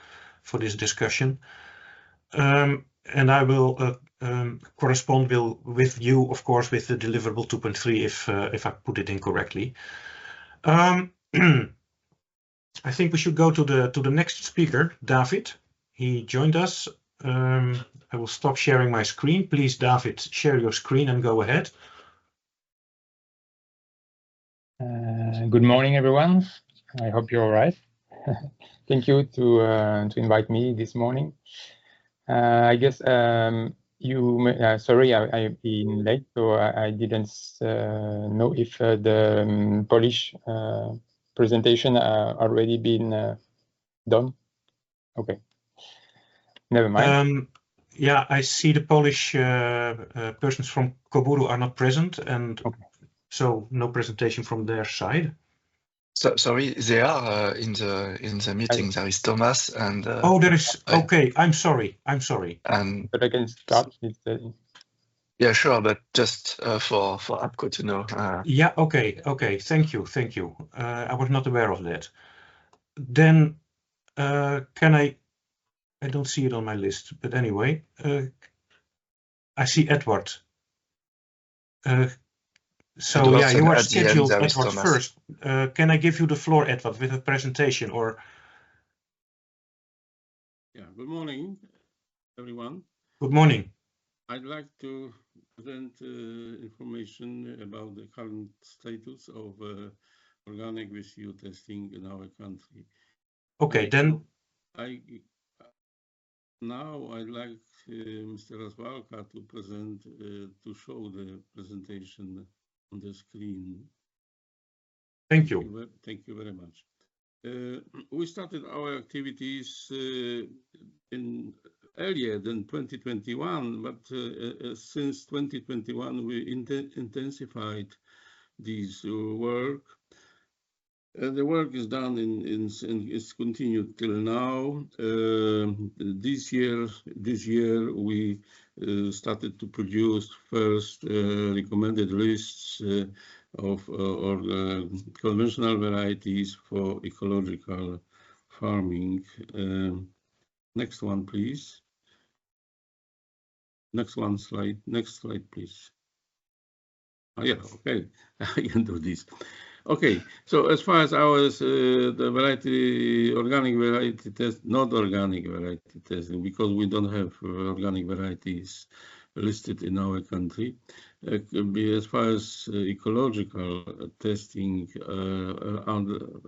for this discussion. And I will correspond with you, of course, with the deliverable 2.3 if I put it in correctly. I think we should go to the next speaker, David. He joined us. I will stop sharing my screen. Please, David, share your screen and go ahead. Good morning, everyone. I hope you're all right. Thank you to invite me this morning. I guess sorry, I've been late, so I didn't know if the Polish presentation already been done. Okay, never mind. Yeah, I see the Polish persons from Koburu are not present, and okay. So no presentation from their side. So, sorry, they are in the meeting. There is Thomas and. Oh, there is. Okay, I'm sorry. And but I can start. Yeah, sure, but just for APCO to know. Yeah. Okay. Thank you. I was not aware of that. Then can I don't see it on my list, but anyway, I see Edward. So yeah, you are scheduled, Edward, first. Can I give you the floor, Edward, with a presentation or? Yeah, good morning, everyone. Good morning. I'd like to present information about the current status of organic VCU testing in our country. Okay, then. Now I'd like Mr. Raswalka to present, to show the presentation on the screen. Thank you. Thank you very much. We started our activities earlier than 2021, but since 2021 we intensified this work. The work is done is continued till now. This year we started to produce first recommended lists of conventional varieties for ecological farming. Next one, please. Next slide, please. Oh, yeah, okay, I can do this. Okay, so as far as ours, the organic variety test, not organic variety testing, because we don't have organic varieties listed in our country. As far as ecological testing,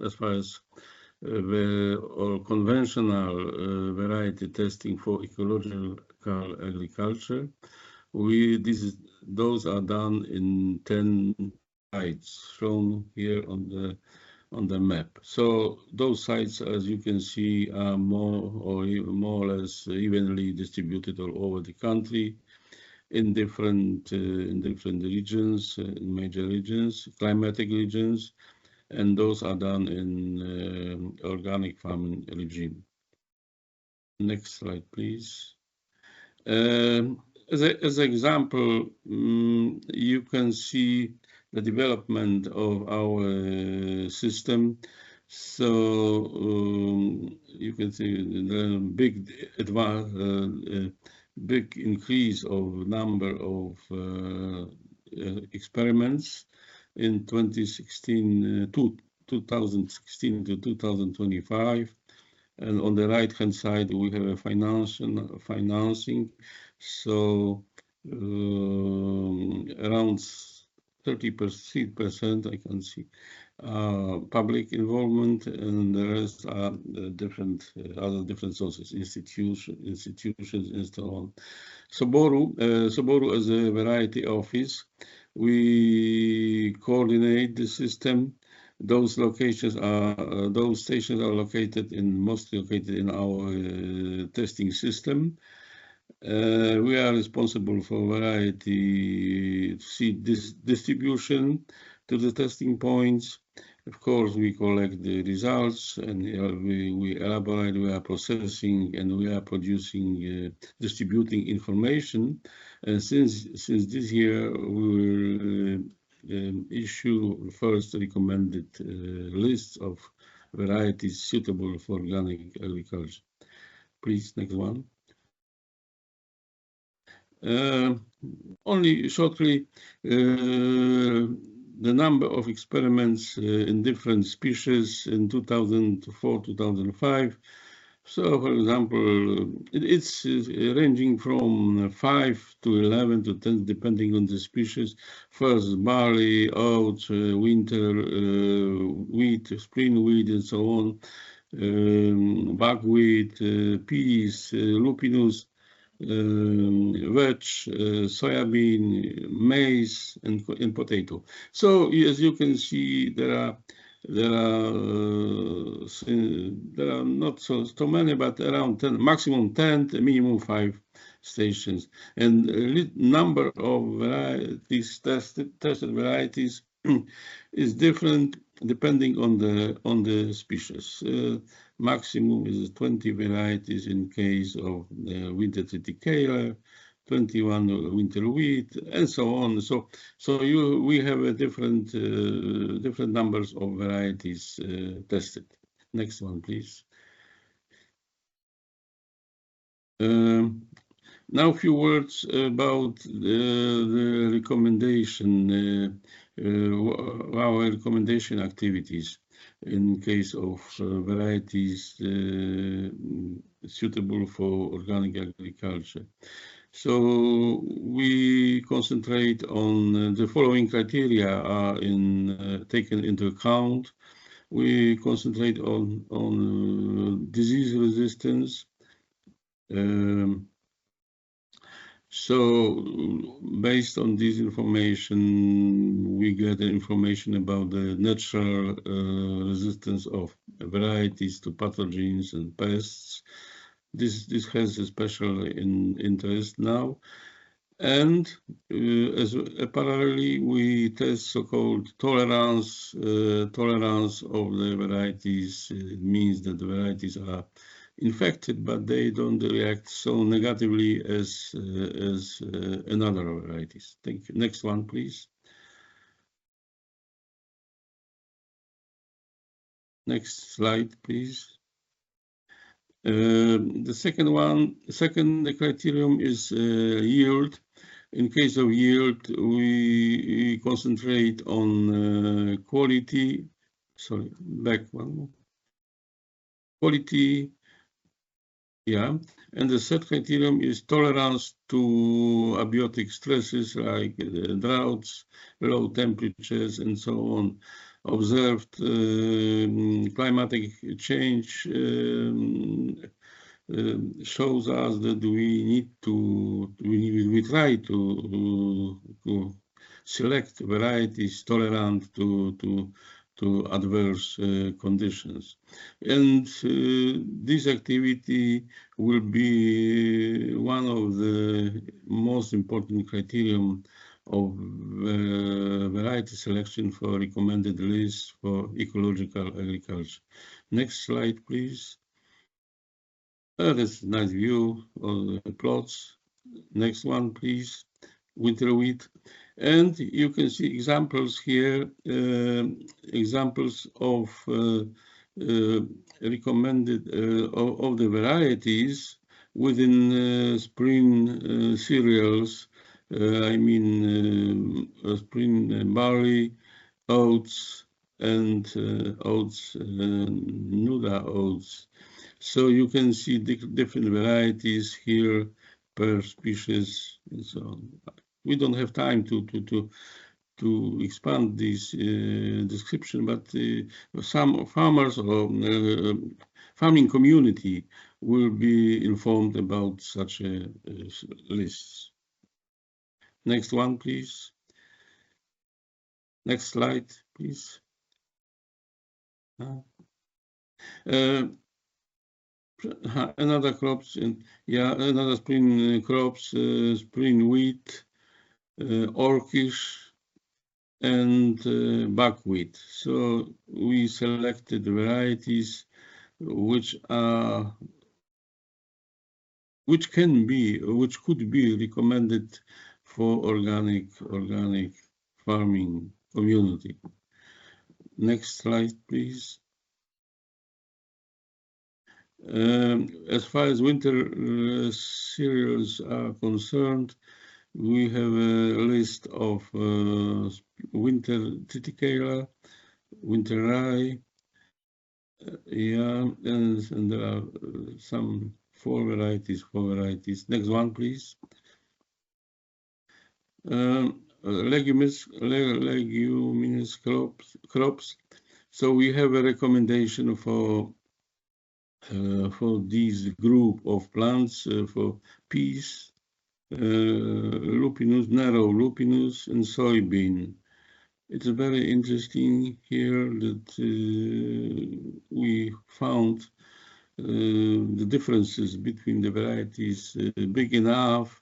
as far as or conventional variety testing for ecological agriculture, those are done in 10 sites shown here on the map. So those sites, as you can see, are more or less evenly distributed all over the country in different regions, in major regions, climatic regions, and those are done in organic farming regime. Next slide, please. As an example, you can see the development of our system. So you can see the big increase of number of experiments in 2016 to 2025. And on the right-hand side, we have a financing. So around 30% I can see public involvement, and the rest are other different sources, institutions, and so on. Soboru as a variety office, we coordinate the system. Those stations are mostly located in our testing system. We are responsible for variety seed distribution to the testing points. Of course, we collect the results, and we elaborate, we are processing, and we are producing, distributing information. And since this year, we will issue first recommended lists of varieties suitable for organic agriculture. Please, next one. Only shortly, the number of experiments in different species in 2004-2005. So, for example, it's ranging from 5 to 11 to 10, depending on the species. First, barley, oats, winter wheat, spring wheat, and so on. Buckwheat, peas, lupinus, veg, soybean, maize, and potato. So as you can see, there are not so many, but around 10, maximum 10, minimum 5 stations, and number of varieties tested varieties is different depending on the species. Maximum is 20 varieties in case of the winter triticale, 21 winter wheat, and so on. So we have a different numbers of varieties tested. Next one, please. Now a few words about the recommendation, our recommendation activities in case of varieties suitable for organic agriculture. So we concentrate on the following criteria are taken into account. We concentrate on disease resistance. So based on this information, we get information about the natural resistance of varieties to pathogens and pests. This has a special interest now. And parallelly, we test so-called tolerance of the varieties. It means that the varieties are infected, but they don't react so negatively as another varieties. Thank you. Next one, please. Next slide, please. The second criterion is yield. In case of yield, we concentrate on quality. Sorry, back one more. Quality. Yeah, and the third criterion is tolerance to abiotic stresses like droughts, low temperatures, and so on. Observed climatic change shows us that we try to select varieties tolerant to adverse conditions. And this activity will be one of the most important criterion of variety selection for recommended lists for ecological agriculture. Next slide, please. That's a nice view of the plots. Next one, please. Winter wheat. And you can see examples here, examples of recommended of the varieties within spring cereals. I mean spring barley, oats, and Nuda oats. So you can see different varieties here per species and so on. We don't have time to expand this description, but some farmers or farming community will be informed about such lists. Next one, please. Next slide, please. Another crops, and yeah, another spring crops, spring wheat, orchish, and buckwheat. So we selected varieties which could be recommended for organic farming community. Next slide, please. As far as winter cereals are concerned, we have a list of winter triticale, winter rye, and there are some four varieties. Next one, please. Leguminous crops. So we have a recommendation for this group of plants for peas, lupinus, narrow lupinus, and soybean. It's very interesting here that we found the differences between the varieties big enough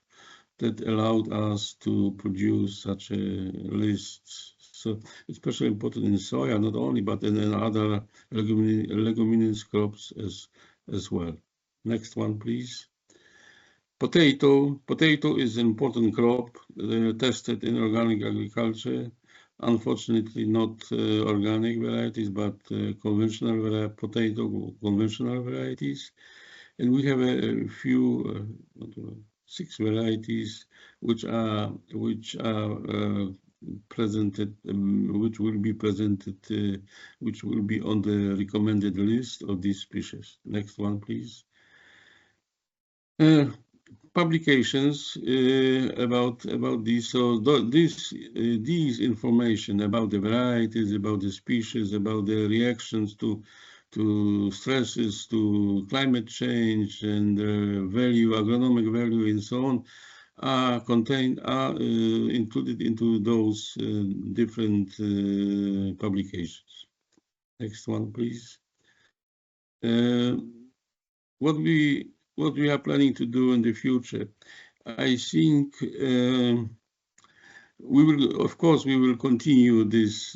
that allowed us to produce such a list. So especially important in soya, not only, but in other leguminous crops as well. Next one, please. Potato. Potato is an important crop tested in organic agriculture. Unfortunately, not organic varieties, but conventional conventional varieties. And we have a few, 6 varieties, which presented, which will be presented, which will be on the recommended list of these species. Next one, please. Publications about these. So these information about the varieties, about the species, about the reactions to stresses, to climate change, and value, agronomic value, and so on, are included into those different publications. Next one, please. What we are planning to do in the future, I think we will, of course, we will continue this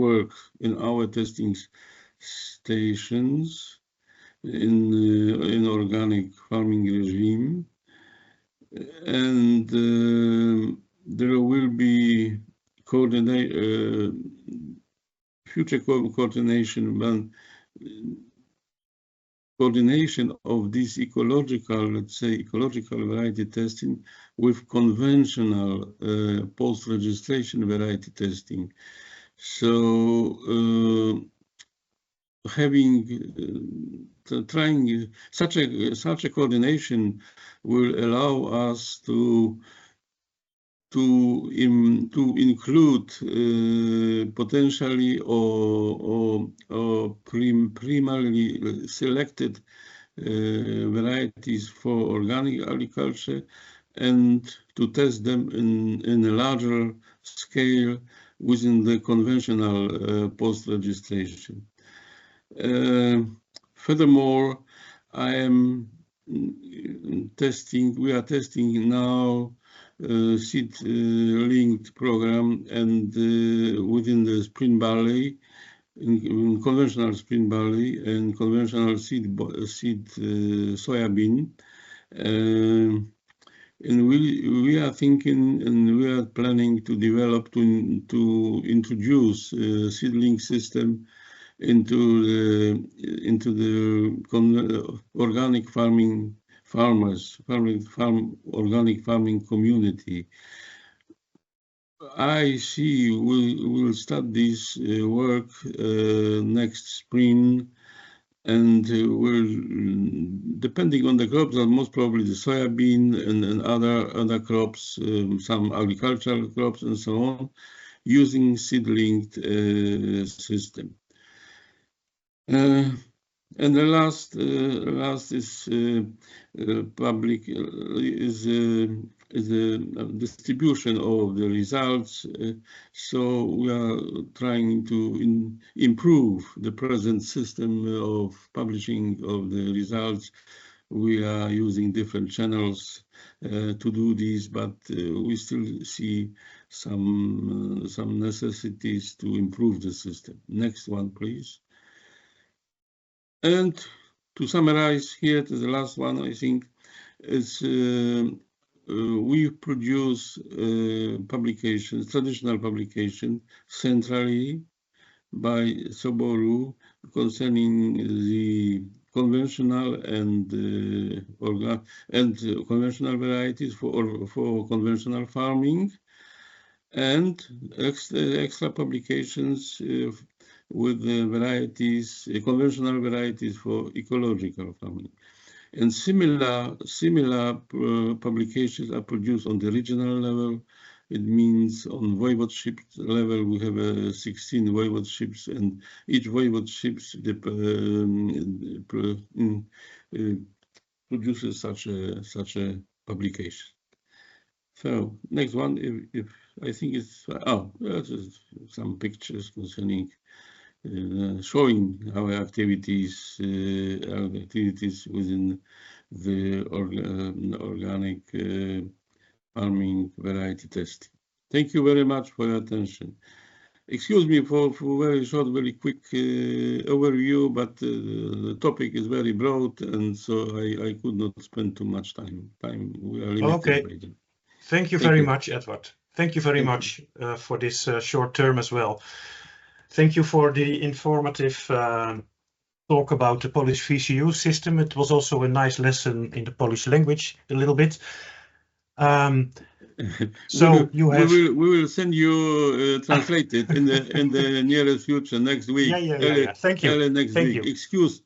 work in our testing stations in organic farming regime, and there will be future coordination of this ecological, let's say, ecological variety testing with conventional post-registration variety testing. So trying such a coordination will allow us to include potentially or primarily selected varieties for organic agriculture, and to test them in a larger scale within the conventional post-registration. Furthermore, we are testing now seed-linked program, and within the spring barley, in conventional spring barley and conventional seed soybean, and we are thinking and we are planning to develop to introduce a seedling system into the organic farming organic farming community. I see we'll start this work next spring, and depending on the crops, most probably the soybean and other crops, some agricultural crops and so on, using seed-linked system. And the last is public is the distribution of the results. So we are trying to improve the present system of publishing of the results. We are using different channels to do this, but we still see some necessities to improve the system. Next one, please. And to summarize here, to the last one, I think, is we produce publications, traditional publications, centrally by Soboru concerning the conventional and conventional varieties for conventional farming, and extra publications with the varieties, conventional varieties for ecological farming. And similar publications are produced on the regional level. It means on voivodeship level, we have 16 voivodeships, and each voivodeship produces such a publication. So next one, if I think it's just some pictures concerning showing our activities within the organic farming variety testing. Thank you very much for your attention. Excuse me for very short, very quick overview, but the topic is very broad, and so I could not spend too much time. We are limited by them. Thank you very much, Edward. Thank you very much for this short term as well. Thank you for the informative talk about the Polish VCU system. It was also a nice lesson in the Polish language, a little bit. So we will send you translated in the nearest future, next week. Yeah. Thank you. Next week. Excuse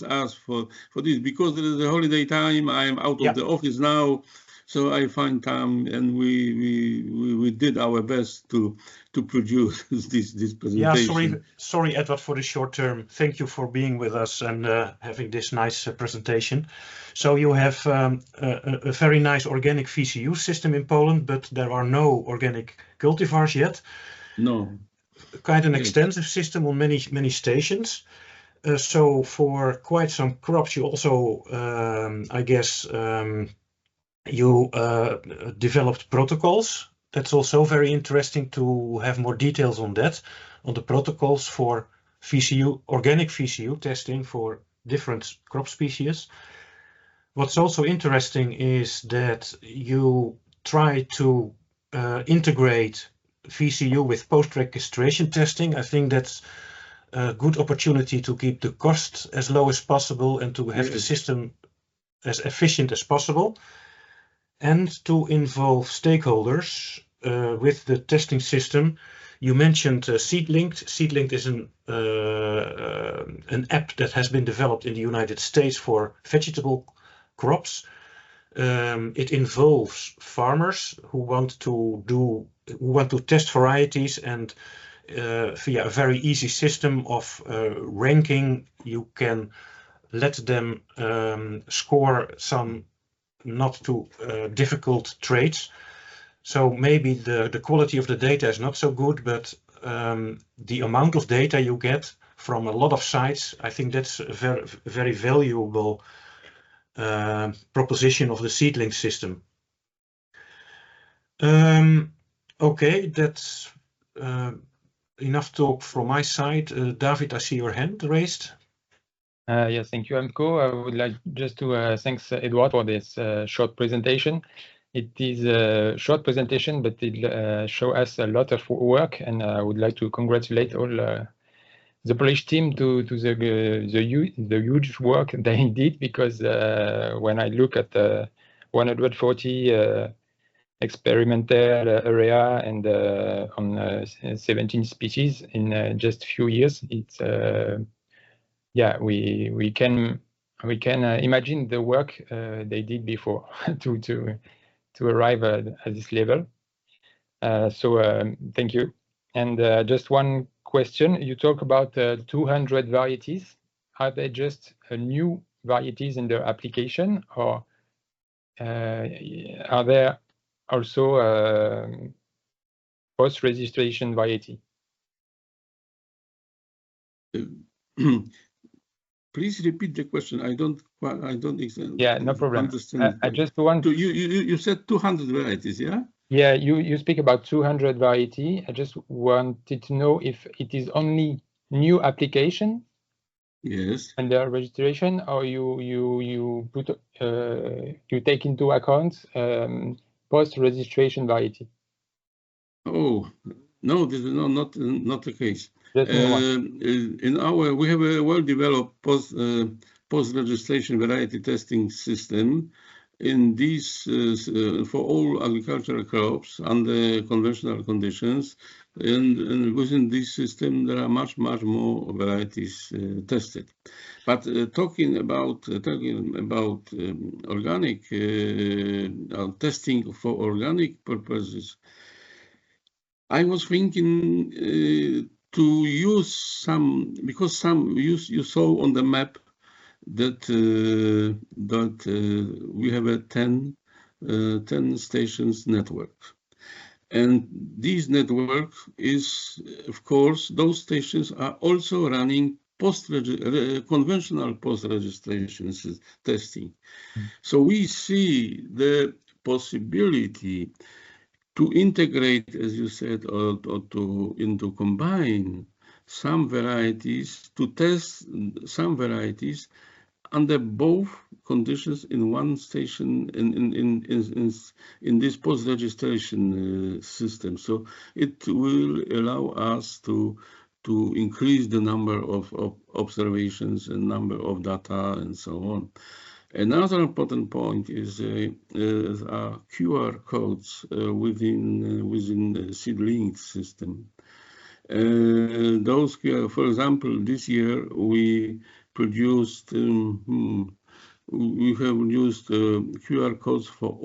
us for this, because it is a holiday time. I am out of the office now, so I find time, and we did our best to produce this presentation. Yeah, sorry, Edward, for the short term. Thank you for being with us and having this nice presentation. So you have a very nice organic VCU system in Poland, but there are no organic cultivars yet. No. Quite an extensive system on many stations. So for quite some crops, you also, I guess, you developed protocols. That's also very interesting to have more details on that, on the protocols for VCU, organic VCU testing for different crop species. What's also interesting is that you try to integrate VCU with post-registration testing. I think that's a good opportunity to keep the cost as low as possible and to have the system as efficient as possible, and to involve stakeholders with the testing system. You mentioned SeedLinked. SeedLinked is an app that has been developed in the United States for vegetable crops. It involves farmers who want to test varieties, and via a very easy system of ranking, you can let them score some not too difficult traits. So maybe the quality of the data is not so good, but the amount of data you get from a lot of sites, I think that's a very, very valuable proposition of the SeedLink system. Okay, that's enough talk from my side. David, I see your hand raised. Yes, thank you, Amco. I would like just to thank Edward for this short presentation. It is a short presentation, but it shows us a lot of work, and I would like to congratulate all the Polish team to the huge work they did, because when I look at 140 experimental area and on 17 species in just a few years, it's yeah, we can imagine the work they did before to arrive at this level. So thank you. And just one question: you talk about 200 varieties. Are they just new varieties in their application, or are there also post-registration variety? Please repeat the question. I don't understand. Yeah, no problem. I just want to. You said 200 varieties, yeah? Yeah, you speak about 200 variety. I just wanted to know if it is only new application, Yes. under registration, or you take into account post-registration variety? Oh, no, this is not the case. Just in one. We have a well-developed post-registration variety testing system in these for all agricultural crops under conventional conditions, and within this system there are much more varieties tested. But talking about organic testing for organic purposes, I was thinking to use some, because you saw on the map that we have a 10 stations network, and this network is, of course, those stations are also running conventional post-registration testing. So we see the possibility to integrate, as you said, or to combine some varieties, to test some varieties under both conditions in one station in this post-registration system. So it will allow us to increase the number of observations and number of data and so on. Another important point is QR codes within the seed-linked system. Those QR, for example, this year we produced we have used QR codes for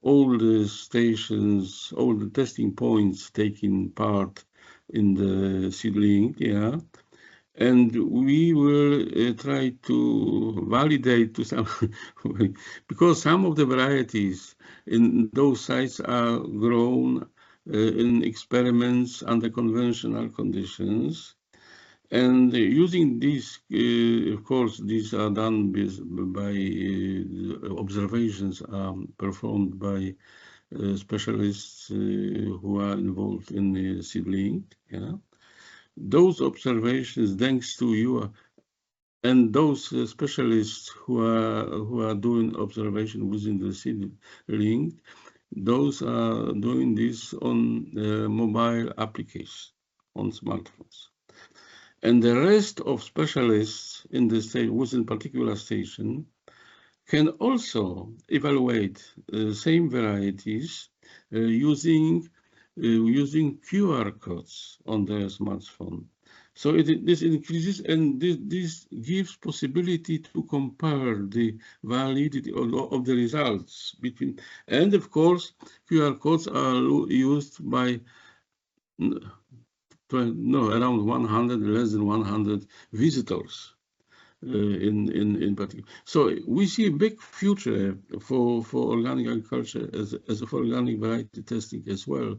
all the stations, all the testing points taking part in the seed-linked, yeah. And we will try to validate to some, because some of the varieties in those sites are grown in experiments under conventional conditions. And using these, of course, these are done by observations performed by specialists who are involved in the seedling, yeah. Those observations, thanks to you and those specialists who are doing observation within the seedling, those are doing this on mobile applications, on smartphones. And the rest of specialists in the state within particular station can also evaluate same varieties using QR codes on their smartphone. So this increases, and this gives possibility to compare the validity of the results between, and of course, QR codes are used by around 100, less than 100 visitors in particular. So we see a big future for organic agriculture as for organic variety testing as well,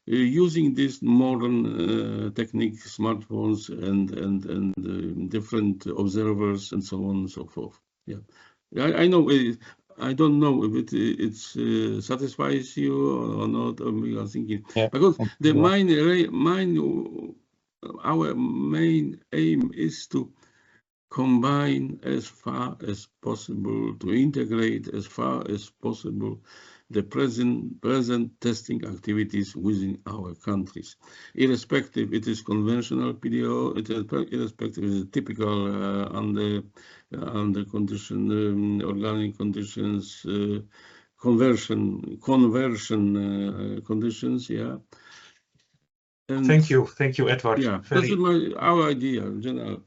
using these modern techniques, smartphones and different observers and so on and so forth. Yeah, I know. I don't know if it satisfies you or not. Or we are thinking, yeah, because our main aim is to combine as far as possible, to integrate as far as possible the present testing activities within our countries, irrespective it is conventional PDO, irrespective it is typical under condition organic conditions, conversion conditions, yeah. And thank you, Edward. Yeah, this is our idea in general.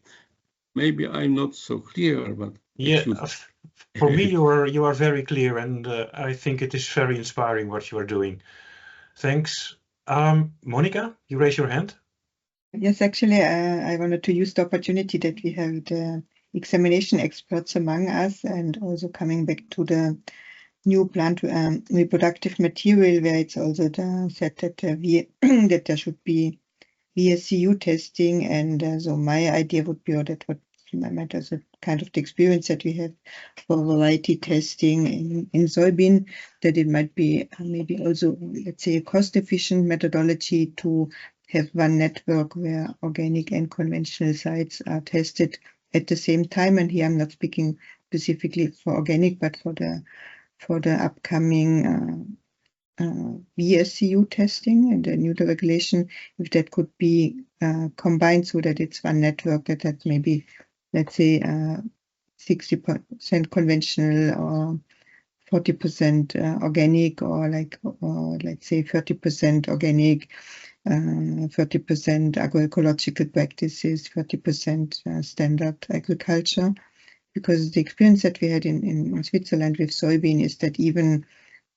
Maybe I'm not so clear, but yeah, for me you are very clear, and I think it is very inspiring what you are doing. Thanks. Monica, you raise your hand. Yes, actually, I wanted to use the opportunity that we have the examination experts among us, and also coming back to the new plant reproductive material, where it's also said that that there should be VCU testing, and so my idea would be, or that what matters, a kind of the experience that we have for variety testing in soybean, that it might be maybe also, let's say, a cost-efficient methodology to have one network where organic and conventional sites are tested at the same time. And here I'm not speaking specifically for organic, but for the upcoming VCU testing and the new regulation, if that could be combined so that it's one network that maybe, let's say, 60% conventional or 40% organic, or let's say 30% organic, 30% agroecological practices, 30% standard agriculture. Because the experience that we had in Switzerland with soybean is that even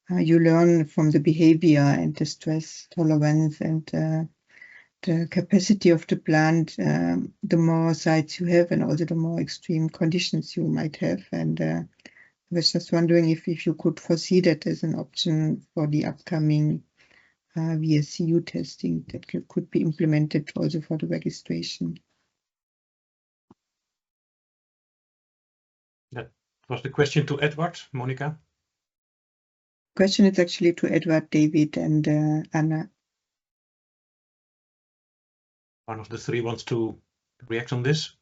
you learn from the behavior and the stress tolerance and the capacity of the plant, the more sites you have and also the more extreme conditions you might have. And I was just wondering if you could foresee that as an option for the upcoming VCU testing that could be implemented also for the registration. That was the question to Edward, Monica. Question is actually to Edward, David, and Anna. One of the three wants to react on this.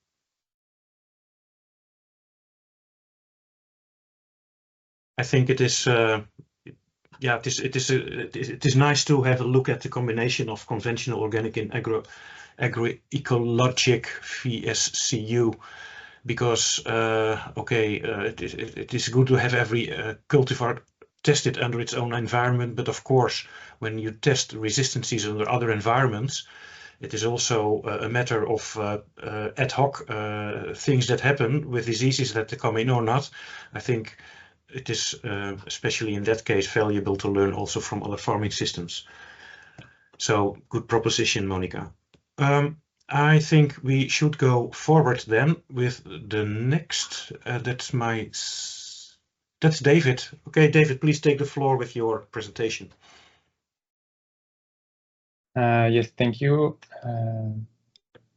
I think it is, it is nice to have a look at the combination of conventional organic and agroecologic VCU, because it is good to have every cultivar tested under its own environment, but of course, when you test resistances under other environments, it is also a matter of ad hoc things that happen with diseases that come in or not. I think it is, especially in that case, valuable to learn also from other farming systems. So good proposition, Monica. I think we should go forward then with the next. That's David. Okay, David, please take the floor with your presentation. Yes, thank you.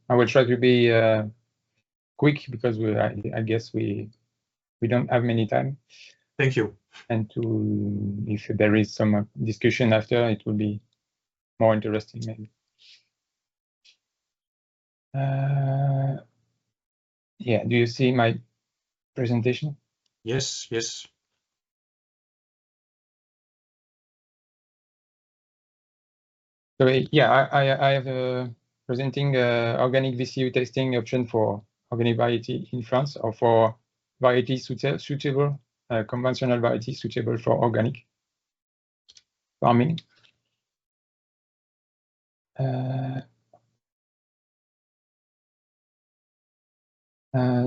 I will try to be quick because I guess we don't have many time. Thank you. And if there is some discussion after, it will be more interesting maybe. Yeah, do you see my presentation? Yes, yes. So yeah, I have presenting organic VCU testing option for organic variety in France, or for varieties suitable, conventional varieties suitable for organic farming.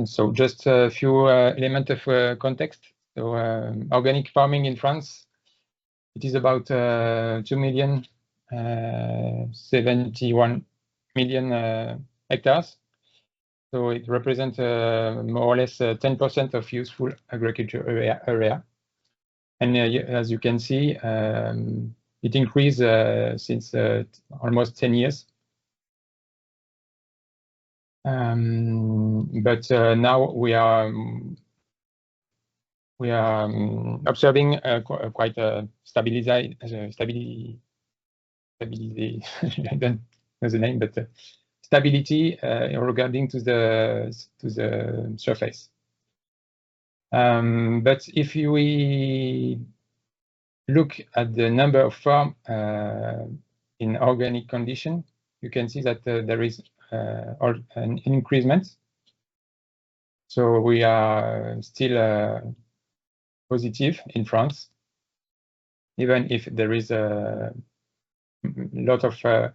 So just a few elements of context. So organic farming in France, it is about 2,071 million hectares. So it represents more or less 10% of useful agriculture area. And as you can see, it increased since almost 10 years. But now we are observing quite a stability. I don't know the name, but stability regarding to the surface. But if we look at the number of farms in organic condition, you can see that there is an increasement. So we are still positive in France, even if there is a lot of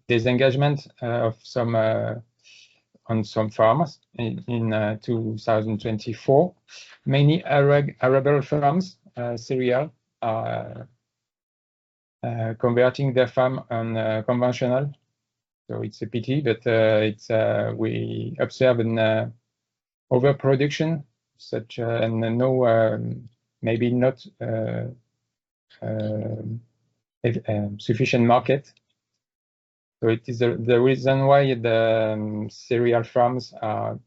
disengagement of some on some farms in 2024. Many arable farms, cereal, are converting their farm on conventional. So it's a pity, but we observe an overproduction, such and no maybe not sufficient market. So it is the reason why the cereal farms are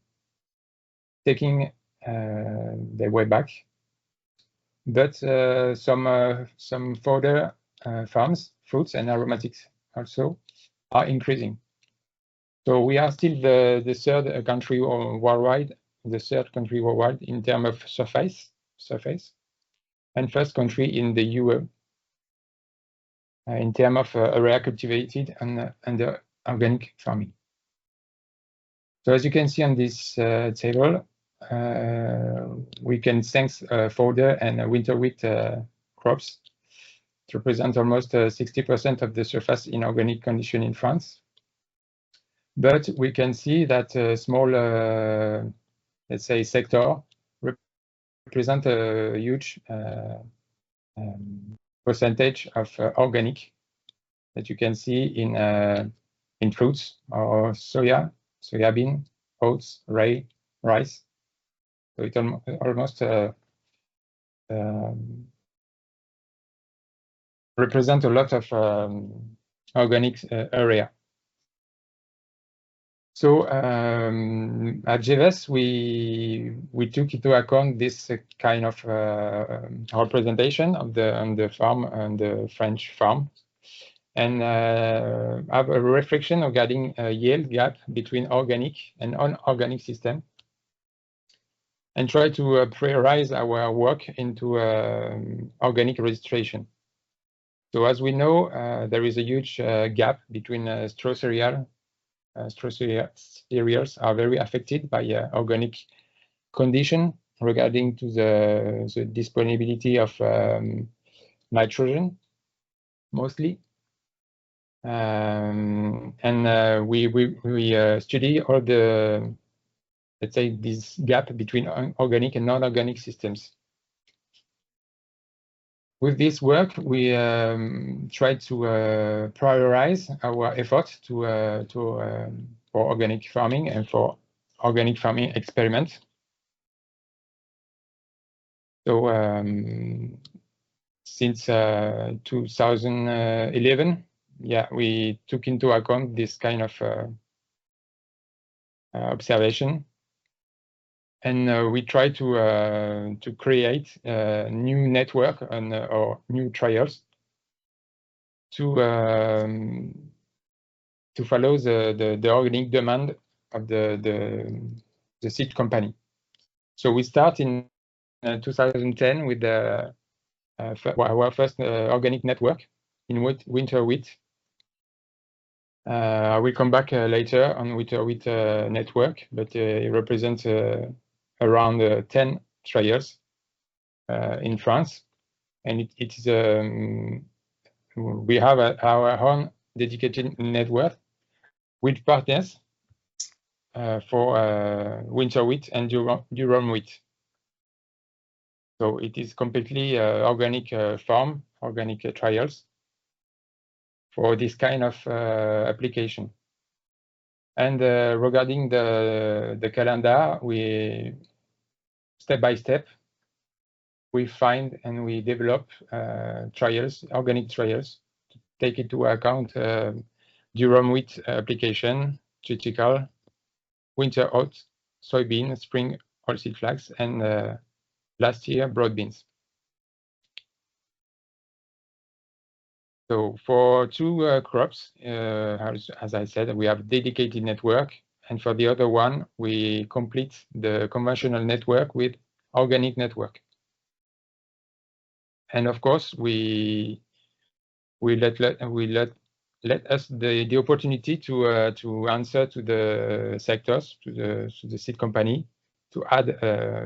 taking their way back. But some further farms, fruits and aromatics also, are increasing. So we are still the third country worldwide, in terms of surface, and first country in the EU in terms of area cultivated and organic farming. So as you can see on this table, we can thanks fodder and winter wheat crops to represent almost 60% of the surface in organic condition in France. But we can see that a small, let's say, sector represent a huge percentage of organic that you can see in fruits or soybean, oats, rice. So it almost represent a lot of organic area. So at GVS, we took into account this kind of representation of on the farm and the French farm, and have a reflection regarding a yield gap between organic and non-organic system, and try to prioritize our work into organic registration. So as we know, there is a huge gap between straw cereal. Straw cereals are very affected by organic condition regarding to the disponibility of nitrogen, mostly. And we study all the, let's say, this gap between organic and non-organic systems. With this work, we try to prioritize our efforts for organic farming and for organic farming experiment. So since 2011, yeah, we took into account this kind of observation. And we try to create a new network or new trials to follow the organic demand of the seed company. So we start in 2010 with our first organic network in winter wheat. I will come back later on winter wheat network, but it represents around 10 trials in France, and it is we have our own dedicated network with partners for winter wheat and durum wheat. So it is completely organic farm, organic trials for this kind of application. And regarding the calendar, we step by step we find and we develop trials, organic trials, to take into account durum wheat application, triticale, winter oats, soybean, spring oilseed flax, and last year broad beans. So for two crops, as I said, we have dedicated network, and for the other one, we complete the conventional network with organic network. And of course, we let us the opportunity to answer to the sectors, to the seed company, to add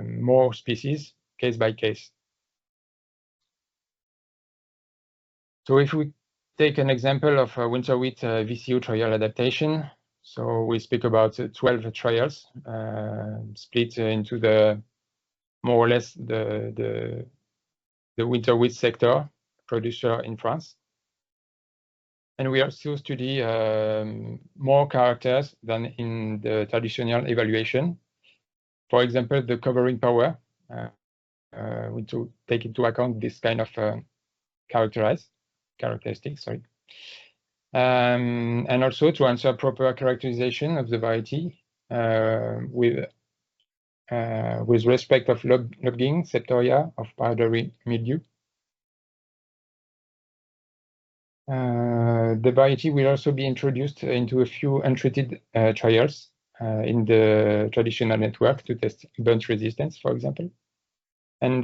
more species case by case. So if we take an example of winter wheat VCU trial adaptation, so we speak about 12 trials split into the more or less the winter wheat sector producer in France. And we also study more characters than in the traditional evaluation. For example, the covering power, we to take into account this kind of characteristics, sorry. And also to answer proper characterization of the variety with respect of logging, septoria, of powdery mildew. The variety will also be introduced into a few untreated trials in the traditional network to test burnt resistance, for example. And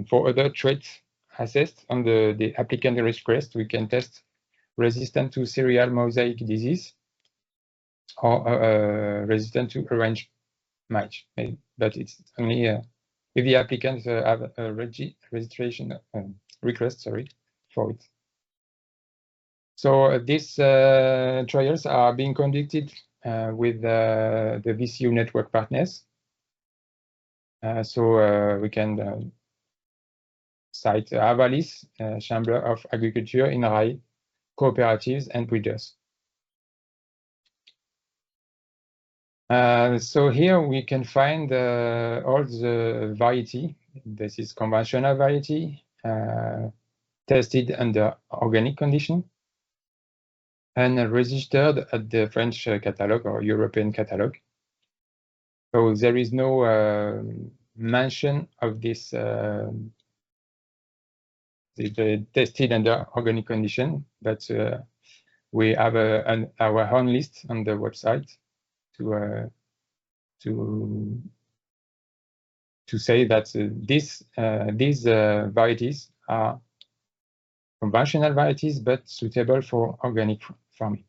for other traits assessed on the applicant request, we can test resistant to cereal mosaic disease or resistant to orange mite. But it's only if the applicants have a registration request, for it. So these trials are being conducted with the VCU network partners. So we can cite Avalis, Chamber of Agriculture, INRAE, cooperatives, and breeders. So here we can find all the variety. This is conventional variety, tested under organic condition, and registered at the French catalog or European catalog. So there is no mention of this tested under organic condition, but we have our own list on the website to say that these varieties are conventional varieties, but suitable for organic farming.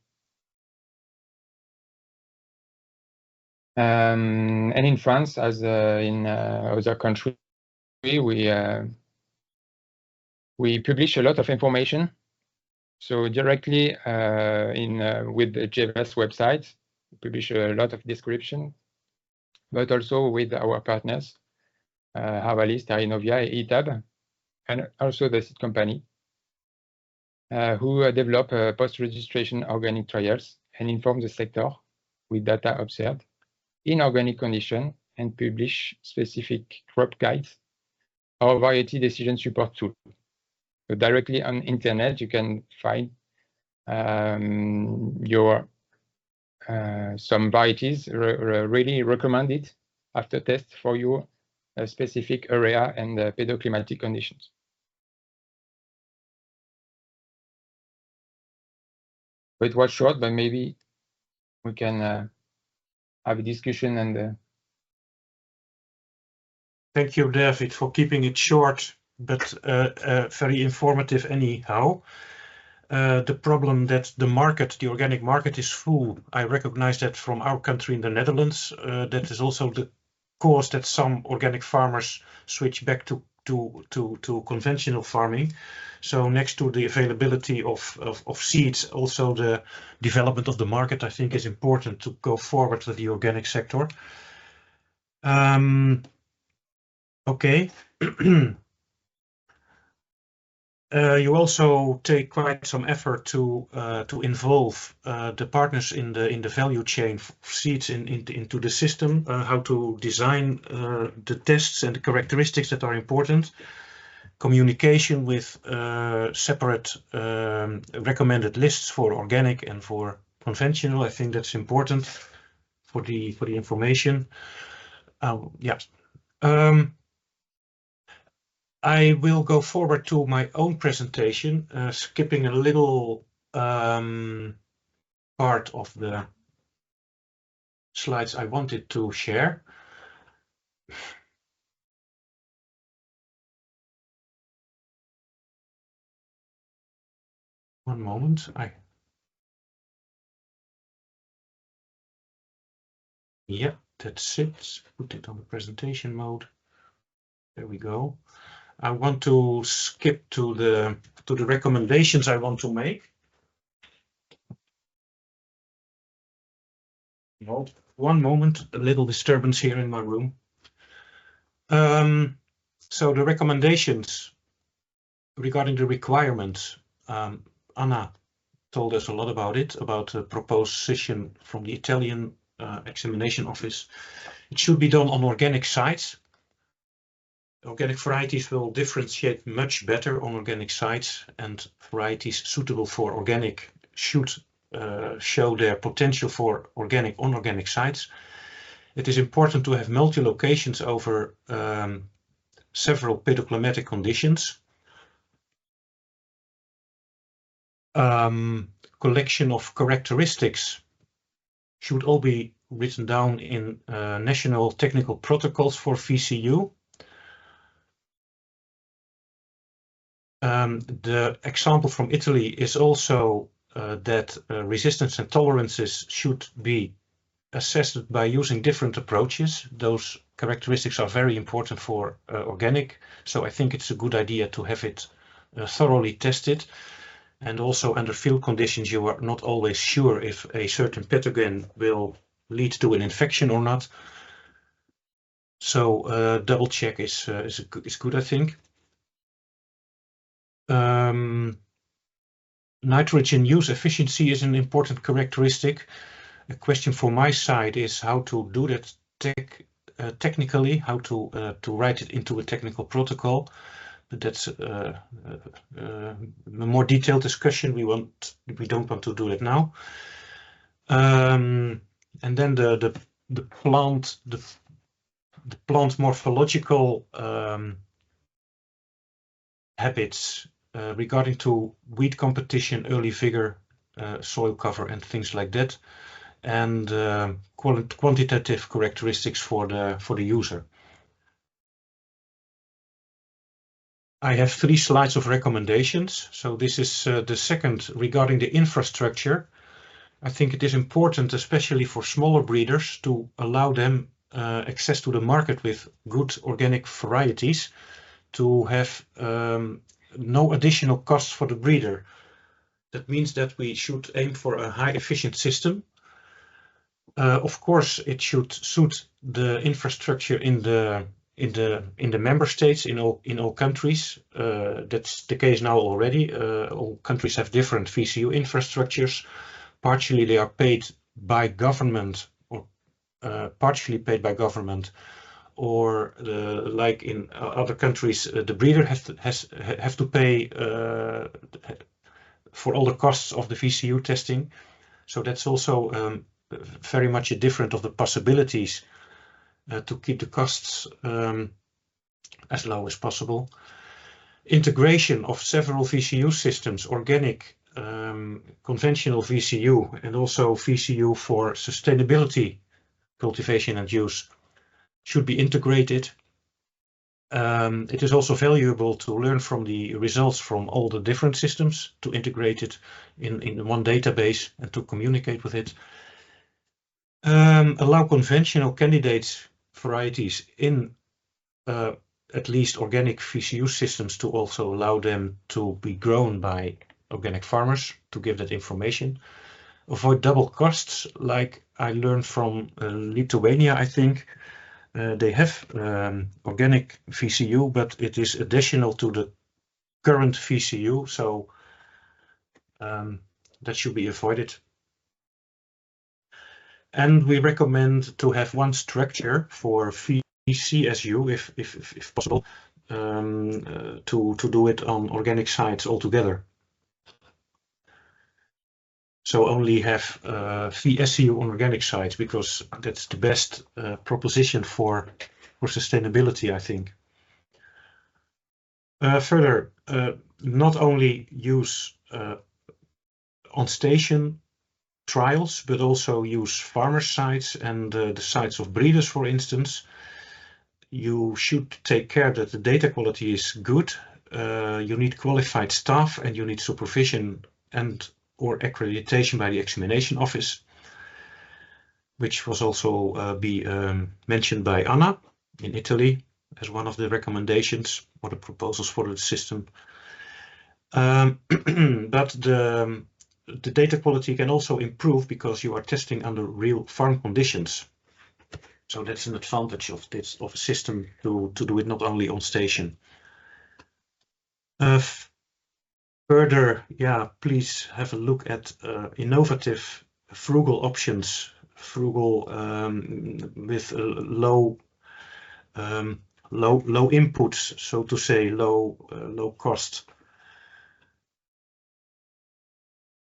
And in France, as in other countries, we publish a lot of information. So directly with the JVS website, we publish a lot of description, but also with our partners, Havalis, Tarinovia, ETAB, and also the seed company, who develop post-registration organic trials and inform the sector with data observed in organic condition and publish specific crop guides or variety decision support tool. So directly on internet, you can find some varieties really recommended after test for your specific area and pedoclimatic conditions. So it was short, but maybe we can have a discussion and. Thank you, David, for keeping it short, but very informative anyhow. The problem that the organic market is full, I recognize that from our country in the Netherlands. That is also the cause that some organic farmers switch back to conventional farming. So next to the availability of seeds, also the development of the market, I think, is important to go forward with the organic sector. Okay. You also take quite some effort to involve the partners in the value chain of seeds into the system, how to design the tests and the characteristics that are important, communication with separate recommended lists for organic and for conventional. I think that's important for the information. Yeah. I will go forward to my own presentation, skipping a little part of the slides I wanted to share. One moment. Yeah, that's it. Put it on the presentation mode. There we go. I want to skip to the recommendations I want to make. No, one moment, a little disturbance here in my room. So the recommendations regarding the requirements, Anna told us a lot about it, about the proposition from the Italian examination office. It should be done on organic sites. Organic varieties will differentiate much better on organic sites, and varieties suitable for organic should show their potential for organic on organic sites. It is important to have multi-locations over several pedoclimatic conditions. collection of characteristics should all be written down in national technical protocols for VCU. The example from Italy is also that resistance and tolerances should be assessed by using different approaches. Those characteristics are very important for organic, so I think it's a good idea to have it thoroughly tested. And also under field conditions, you are not always sure if a certain pathogen will lead to an infection or not. So double check is good, I think. Nitrogen use efficiency is an important characteristic. A question from my side is how to do that technically, how to write it into a technical protocol. But that's a more detailed discussion. We don't want to do it now. And then the plant morphological habits regarding to weed competition, early vigor, soil cover, and things like that, and quantitative characteristics for the user. I have 3 slides of recommendations. So this is the second regarding the infrastructure. I think it is important, especially for smaller breeders, to allow them access to the market with good organic varieties, to have no additional costs for the breeder. That means that we should aim for a high efficient system. Of course, it should suit the infrastructure in the member states, in all countries. That's the case now already. All countries have different VCU infrastructures. Partially they are paid by government, or partially paid by government, or like in other countries, the breeder have to pay for all the costs of the VCU testing. So that's also very much a different of the possibilities to keep the costs as low as possible. Integration of several VCU systems, organic, conventional VCU, and also VCU for sustainability cultivation and use should be integrated. It is also valuable to learn from the results from all the different systems, to integrate it in one database and to communicate with it. Allow conventional candidate varieties in at least organic VCU systems to also allow them to be grown by organic farmers, to give that information. Avoid double costs, like I learned from Lithuania, I think. They have organic VCU, but it is additional to the current VCU, so that should be avoided. And we recommend to have one structure for VCSU, if possible, to do it on organic sites altogether. So only have VSCU on organic sites, because that's the best proposition for sustainability, I think. Further, not only use on-station trials, but also use farmer sites and the sites of breeders, for instance. You should take care that the data quality is good. You need qualified staff, and you need supervision and or accreditation by the examination office, which was also mentioned by Anna in Italy as one of the recommendations or the proposals for the system. But the data quality can also improve because you are testing under real farm conditions. So that's an advantage of a system to do it not only on station. Further, please have a look at innovative, frugal options, frugal with low inputs, so to say, low cost.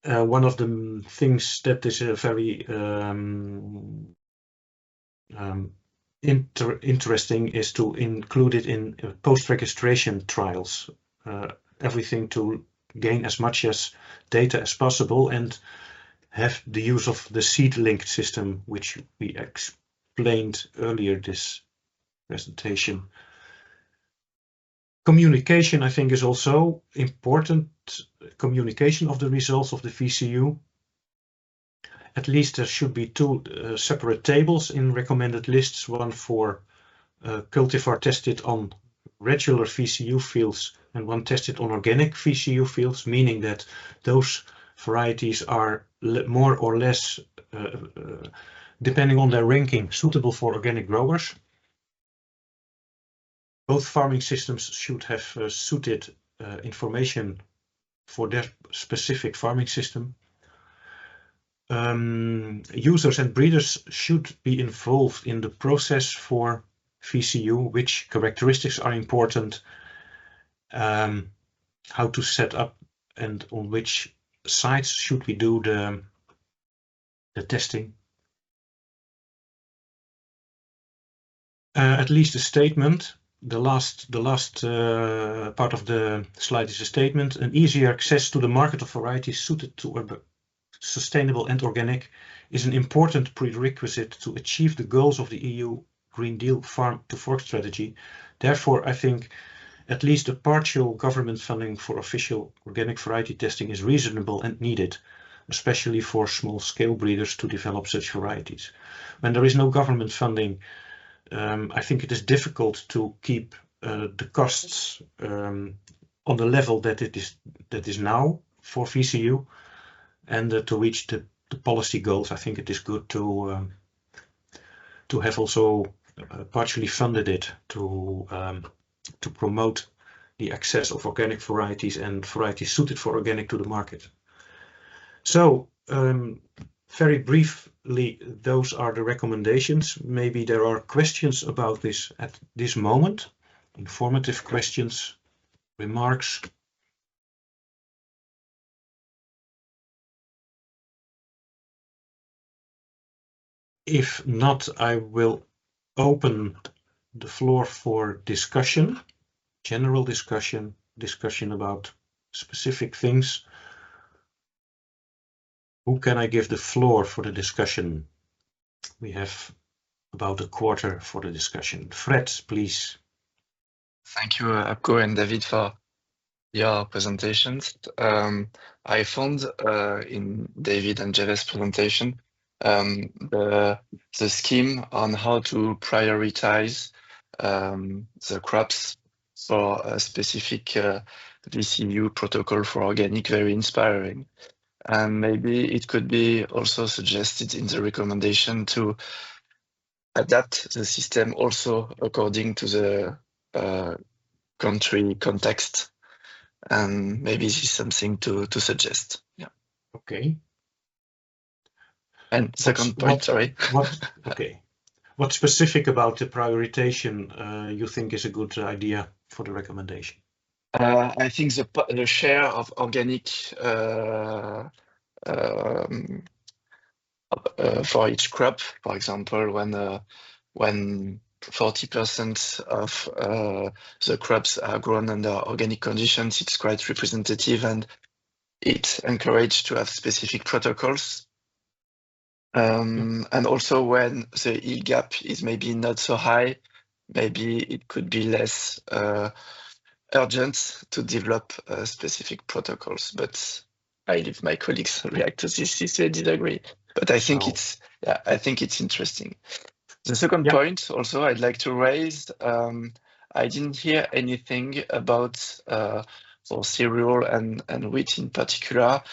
One of the things that is a very interesting is to include it in post-registration trials. Everything to gain as much as data as possible and have the use of the seed-linked system, which we explained earlier this presentation. Communication, I think, is also important. Communication of the results of the VCU. At least there should be two separate tables in recommended lists, one for cultivar tested on regular VCU fields and one tested on organic VCU fields, meaning that those varieties are more or less, depending on their ranking, suitable for organic growers. Both farming systems should have suited information for their specific farming system. Users and breeders should be involved in the process for VCU, which characteristics are important, how to set up and on which sites should we do the testing. At least a statement. The last part of the slide is a statement. An easier access to the market of varieties suited to sustainable and organic is an important prerequisite to achieve the goals of the EU Green Deal Farm to Fork strategy. Therefore, I think at least a partial government funding for official organic variety testing is reasonable and needed, especially for small-scale breeders to develop such varieties. When there is no government funding, I think it is difficult to keep the costs on the level that is now for VCU, and to reach the policy goals. I think it is good to have also partially funded it to promote the access of organic varieties and varieties suited for organic to the market. So very briefly, those are the recommendations. Maybe there are questions about this at this moment, informative questions, remarks. If not, I will open the floor for discussion, general discussion about specific things. Who can I give the floor for the discussion? We have about a quarter for the discussion. Fred, please. Thank you, Abko and David, for your presentations. I found in David and Jerry's presentation the scheme on how to prioritize the crops for a specific VCU protocol for organic very inspiring. And maybe it could be also suggested in the recommendation to adapt the system also according to the country context. And maybe this is something to suggest. Yeah. Okay. And second point, sorry. Okay. What specific about the prioritization you think is a good idea for the recommendation? I think the share of organic for each crop, for example, when 40% of the crops are grown under organic conditions, it's quite representative, and it encourages to have specific protocols. And also when the yield gap is maybe not so high, maybe it could be less urgent to develop specific protocols. But I leave my colleagues react to this if they disagree. But I think I think it's interesting. The second point also I'd like to raise, I didn't hear anything about for cereal and wheat in particular,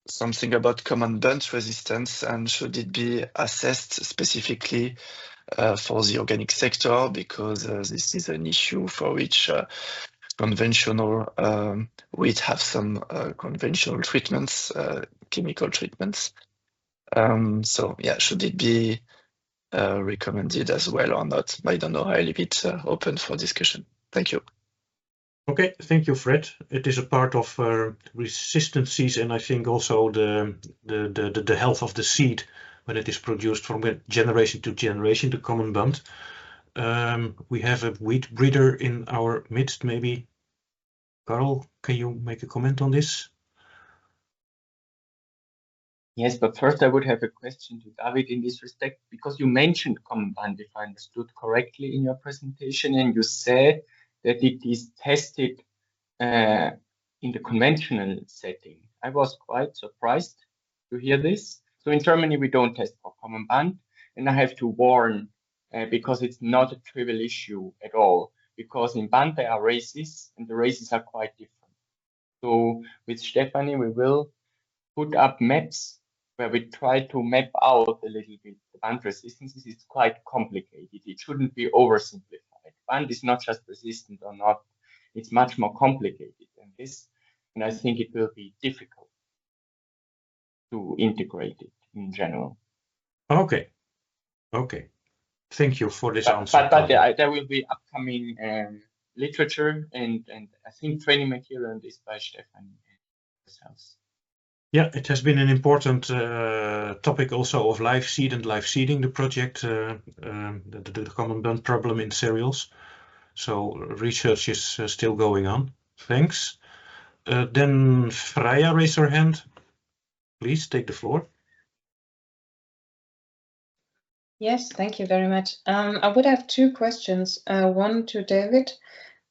something about common bunt resistance, and should it be assessed specifically for the organic sector, because this is an issue for which conventional wheat have some conventional treatments, chemical treatments. So yeah, should it be recommended as well or not? I don't know. I leave it open for discussion. Thank you. Okay, thank you, Fred. It is a part of resistances, and I think also the health of the seed when it is produced from generation to generation, the common bunt. We have a wheat breeder in our midst. Maybe Carl, can you make a comment on this? Yes, but first I would have a question to David in this respect, because you mentioned common band, if I understood correctly in your presentation, and you said that it is tested in the conventional setting. I was quite surprised to hear this. So in Germany, we don't test for common band, and I have to warn because it's not a trivial issue at all, because in band there are races, and the races are quite different. So with Stephanie, we will put up maps where we try to map out a little bit the band resistances. It's quite complicated. It shouldn't be oversimplified. Band is not just resistant or not. It's much more complicated than this. And I think it will be difficult to integrate it in general. Okay. Okay. Thank you for this answer. But there will be upcoming literature and I think training material on this by Stefan herself. Yeah, it has been an important topic also of live seed and live seeding, the project, the common band problem in cereals. So research is still going on. Thanks. Then Freya raised her hand. Please take the floor. Yes, thank you very much. I would have two questions. One to David.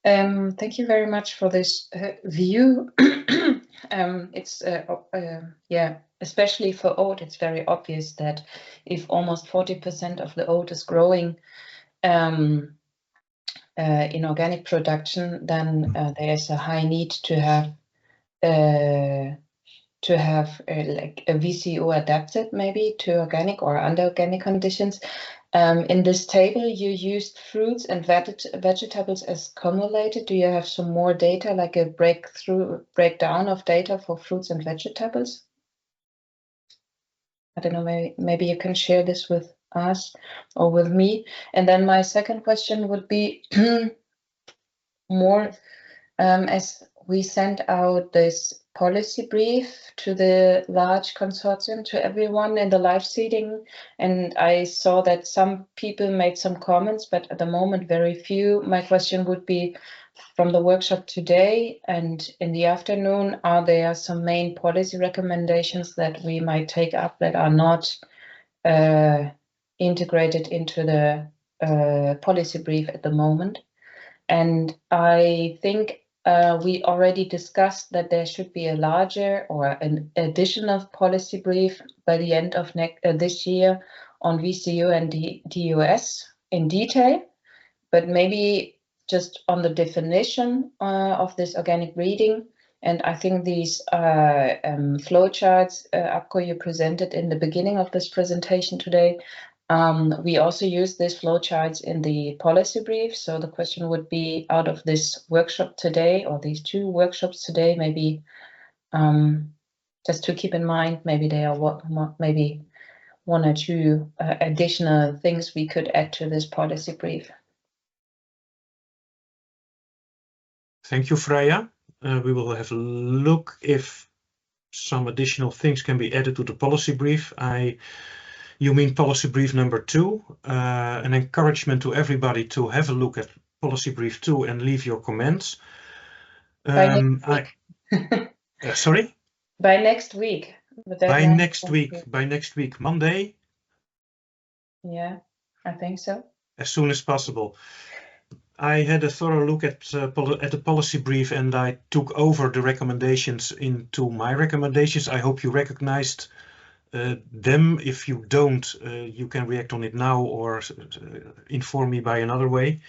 Thank you very much for this view. It's yeah, especially for oat, it's very obvious that if almost 40% of the oat is growing in organic production, then there is a high need to have like a VCU adapted maybe to organic or under organic conditions. In this table, you used fruits and vegetables as cumulated. Do you have some more data, like a breakdown of data for fruits and vegetables? I don't know, maybe you can share this with us or with me. And then my second question would be more as we sent out this policy brief to the large consortium, to everyone in the live seeding, and I saw that some people made some comments, but at the moment very few. My question would be, from the workshop today and in the afternoon, are there some main policy recommendations that we might take up that are not integrated into the policy brief at the moment? And I think we already discussed that there should be a larger or an additional policy brief by the end of this year on VCU and DUS in detail, but maybe just on the definition of this organic breeding. And I think these flowcharts, Akko, you presented in the beginning of this presentation today, we also use these flowcharts in the policy brief. So the question would be, out of this workshop today, or these two workshops today, maybe just to keep in mind, maybe there are maybe one or two additional things we could add to this policy brief. Thank you, Freya. We will have a look if some additional things can be added to the policy brief. You mean policy brief number 2, an encouragement to everybody to have a look at policy brief 2 and leave your comments. By next week. Sorry? By next week. By next week, Monday? Yeah, I think so. As soon as possible. I had a thorough look at the policy brief and I took over the recommendations into my recommendations. I hope you recognized them. If you don't, you can react on it now or inform me by another way.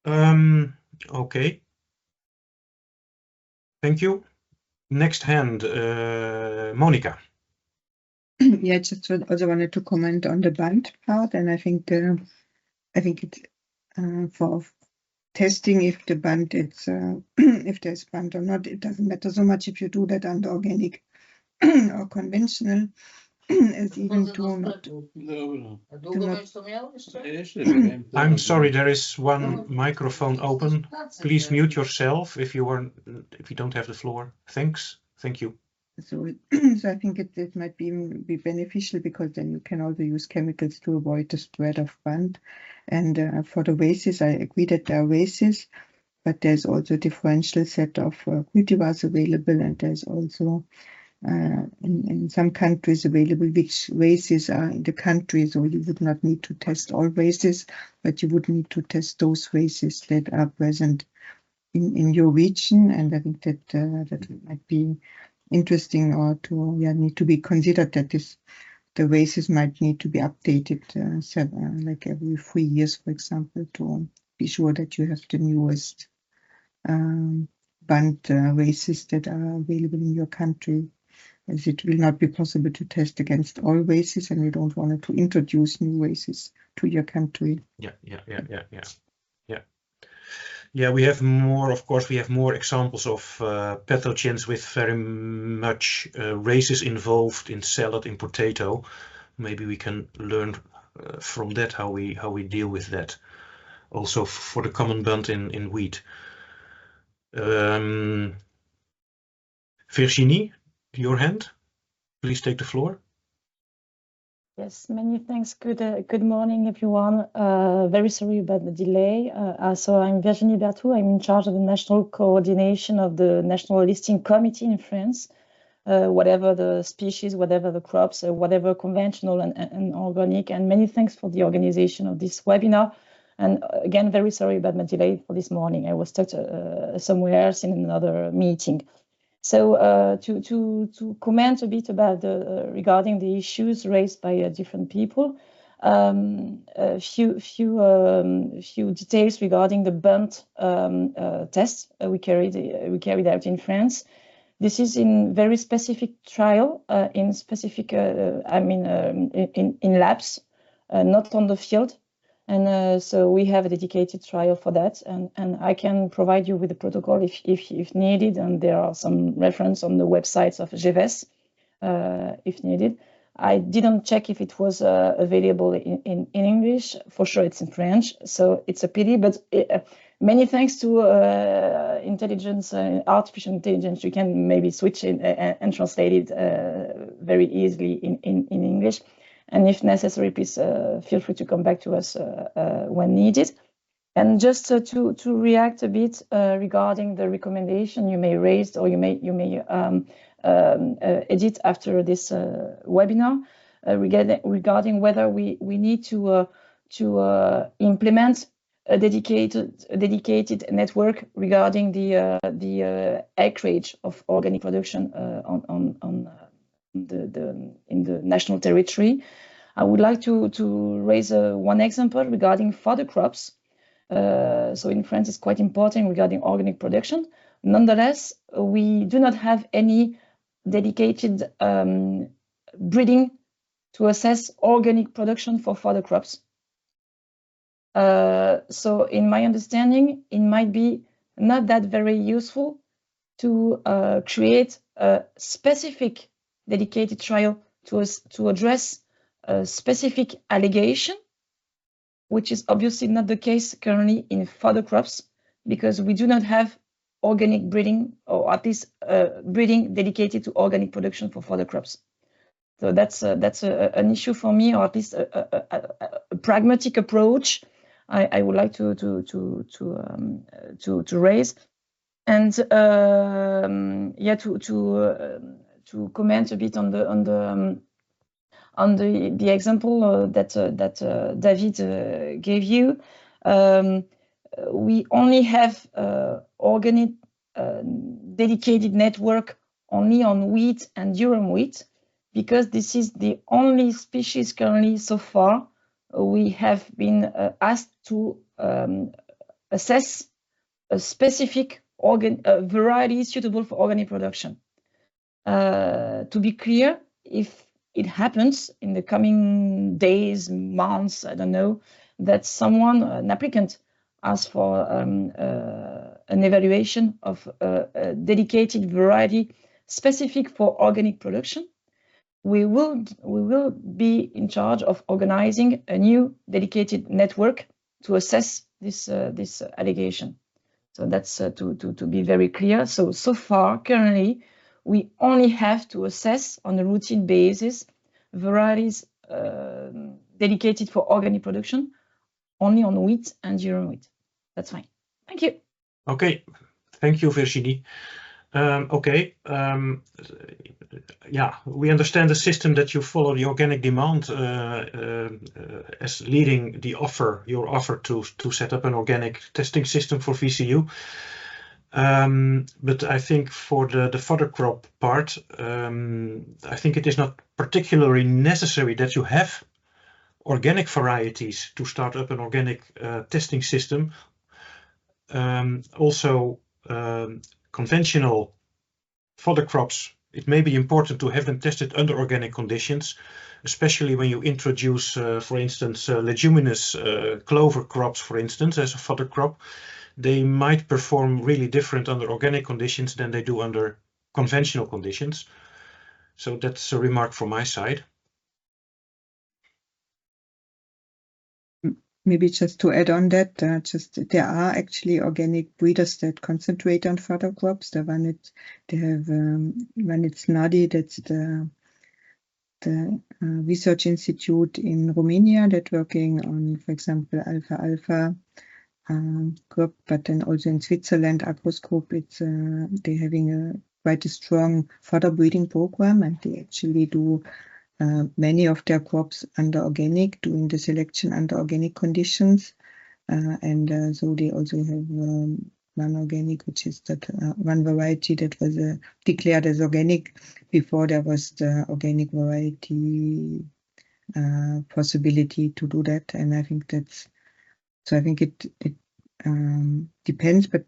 Okay. Thank you. Next hand, Monica. Yeah, just also wanted to comment on the band part, and I think it's for testing if the band it's if there's band or not. It doesn't matter so much if you do that under organic or conventional, as even I'm sorry, there is one microphone open. Please mute yourself if you don't have the floor. Thanks. Thank you. So I think it might be beneficial, because then you can also use chemicals to avoid the spread of band. And for the races, I agree that there are races, but there's also a differential set of cultivars available, and there's also in some countries available which races are in the country, so you would not need to test all races, but you would need to test those races that are present in your region. And I think that that might be interesting, or to need to be considered, that the races might need to be updated like every 3 years, for example, to be sure that you have the newest banned races that are available in your country, as it will not be possible to test against all races, and you don't want to introduce new races to your country. Yeah, we have more, of course, we have more examples of pathogens with very much races involved in salad, in potato. Maybe we can learn from that how we deal with that. Also for the common bunt in wheat. Virginie, your hand. Please take the floor. Yes, many thanks. Good morning, everyone. Very sorry about the delay. So I'm Virginie Berthoud. I'm in charge of the national coordination of the National Listing Committee in France. Whatever the species, whatever the crops, whatever conventional and organic. And many thanks for the organization of this webinar. And again, very sorry about my delay for this morning. I was stuck somewhere else in another meeting. So to comment a bit about regarding the issues raised by different people, a few details regarding the bunt test we carried out in France. This is in very specific trial in specific, in labs, not on the field. And so we have a dedicated trial for that, and I can provide you with the protocol if needed, and there are some reference on the websites of GEVES if needed. I didn't check if it was available in English. For sure it's in French, so it's a pity, but many thanks to intelligence, artificial intelligence, you can maybe switch it and translate it very easily in English. And if necessary, please feel free to come back to us when needed. And just to react a bit regarding the recommendation you may raise, or you may edit after this webinar, regarding whether we need to implement a dedicated network regarding the acreage of organic production in the national territory. I would like to raise one example regarding fodder crops. So in France, it's quite important regarding organic production. Nonetheless, we do not have any dedicated breeding to assess organic production for fodder crops. So in my understanding, it might be not that very useful to create a specific dedicated trial to address a specific allegation, which is obviously not the case currently in fodder crops, because we do not have organic breeding, or at least breeding dedicated to organic production for fodder crops. So that's an issue for me, or at least a pragmatic approach I would like to raise. And to comment a bit on the example that David gave you. We only have organic dedicated network only on wheat and durum wheat, because this is the only species currently so far we have been asked to assess a specific variety suitable for organic production. To be clear, if it happens in the coming days, months, I don't know, that someone, an applicant, asks for an evaluation of a dedicated variety specific for organic production, we will be in charge of organizing a new dedicated network to assess this allegation. So that's to be very clear. So far, currently, we only have to assess on a routine basis varieties dedicated for organic production only on wheat and durum wheat. That's fine. Thank you. Okay, thank you, Virginie. Yeah, we understand the system that you follow the organic demand as leading the offer, your offer to set up an organic testing system for VCU. But I think for the fodder crop part, I think it is not particularly necessary that you have organic varieties to start up an organic testing system. Also, conventional fodder crops, it may be important to have them tested under organic conditions, especially when you introduce, for instance, leguminous clover crops, for instance, as a fodder crop. They might perform really different under organic conditions than they do under conventional conditions. So that's a remark from my side. Maybe just to add on that, there are actually organic breeders that concentrate on fodder crops. The one it's NADI, that's the research institute in Romania that working on, for example, alfalfa crop, but then also in Switzerland, Agroscope, it's they're having quite a strong fodder breeding program, and they actually do many of their crops under organic, doing the selection under organic conditions. So they also have one organic, which is that one variety that was declared as organic before there was the organic variety possibility to do that. And I think that's, so I think it depends, but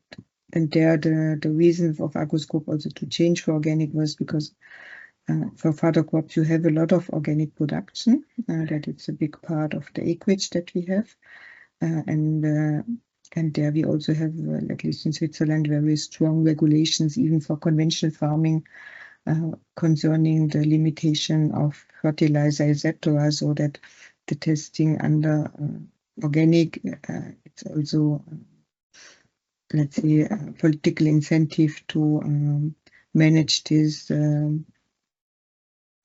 and there the reason of Agroscope also to change for organic was because for fodder crops, you have a lot of organic production, that it's a big part of the acreage that we have. And there we also have, at least in Switzerland, very strong regulations, even for conventional farming, concerning the limitation of fertilizer, etc., so that the testing under organic, it's also, let's say, a political incentive to manage this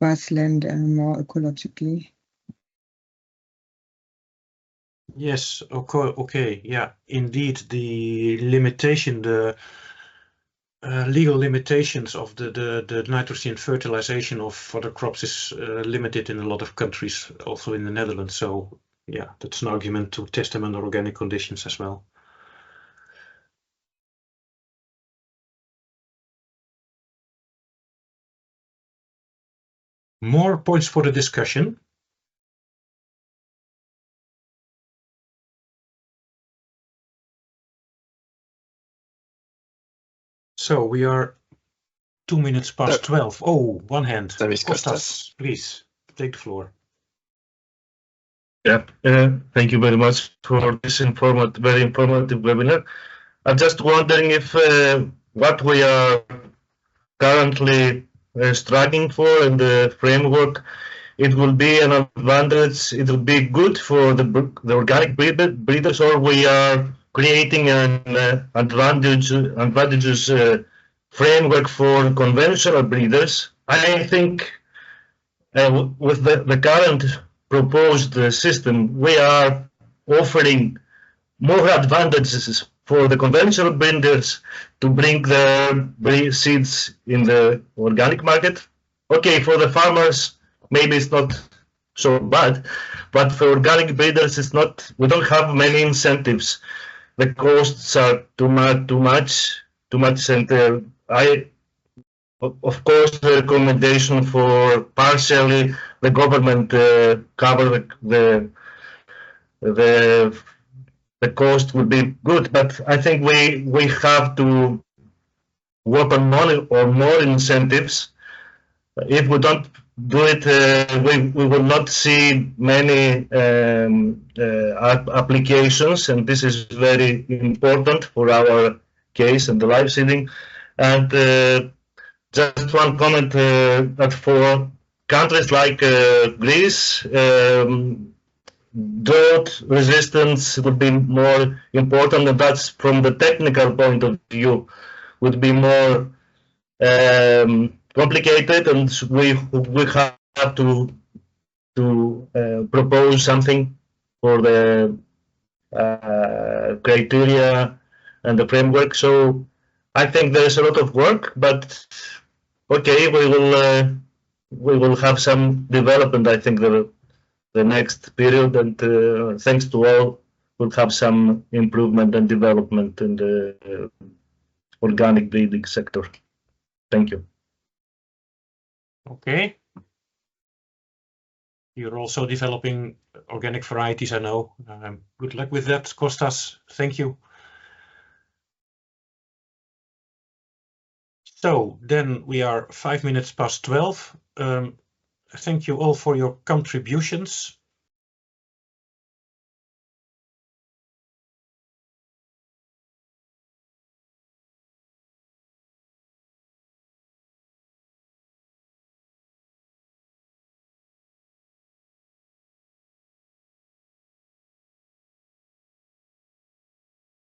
grassland more ecologically. Yes, okay, yeah, indeed, the limitation, the legal limitations of the nitrogen fertilization of fodder crops is limited in a lot of countries, also in the Netherlands. So yeah, that's an argument to test them under organic conditions as well. More points for the discussion. So we are 2 minutes past 12. Oh, one hand. There is Kostas, please take the floor. Yeah, thank you very much for this very informative webinar. I'm just wondering if what we are currently striving for in the framework, it will be an advantage, it will be good for the organic breeders, or we are creating an advantageous framework for conventional breeders. I think with the current proposed system, we are offering more advantages for the conventional breeders to bring their seeds in the organic market. Okay, for the farmers, maybe it's not so bad, but for organic breeders, it's not. We don't have many incentives. The costs are too much, and of course, the recommendation for partially the government cover the cost would be good, but I think we have to work on more incentives. If we don't do it, we will not see many applications, and this is very important for our case and the live seeding. And just one comment that for countries like Greece, drought resistance would be more important, and that's from the technical point of view would be more complicated, and we have to propose something for the criteria and the framework. So I think there's a lot of work, but okay, we will have some development. I think the next period, and thanks to all, we'll have some improvement and development in the organic breeding sector. Thank you. Okay. You're also developing organic varieties, I know. Good luck with that, Kostas. Thank you. So then we are 5 minutes past 12. Thank you all for your contributions.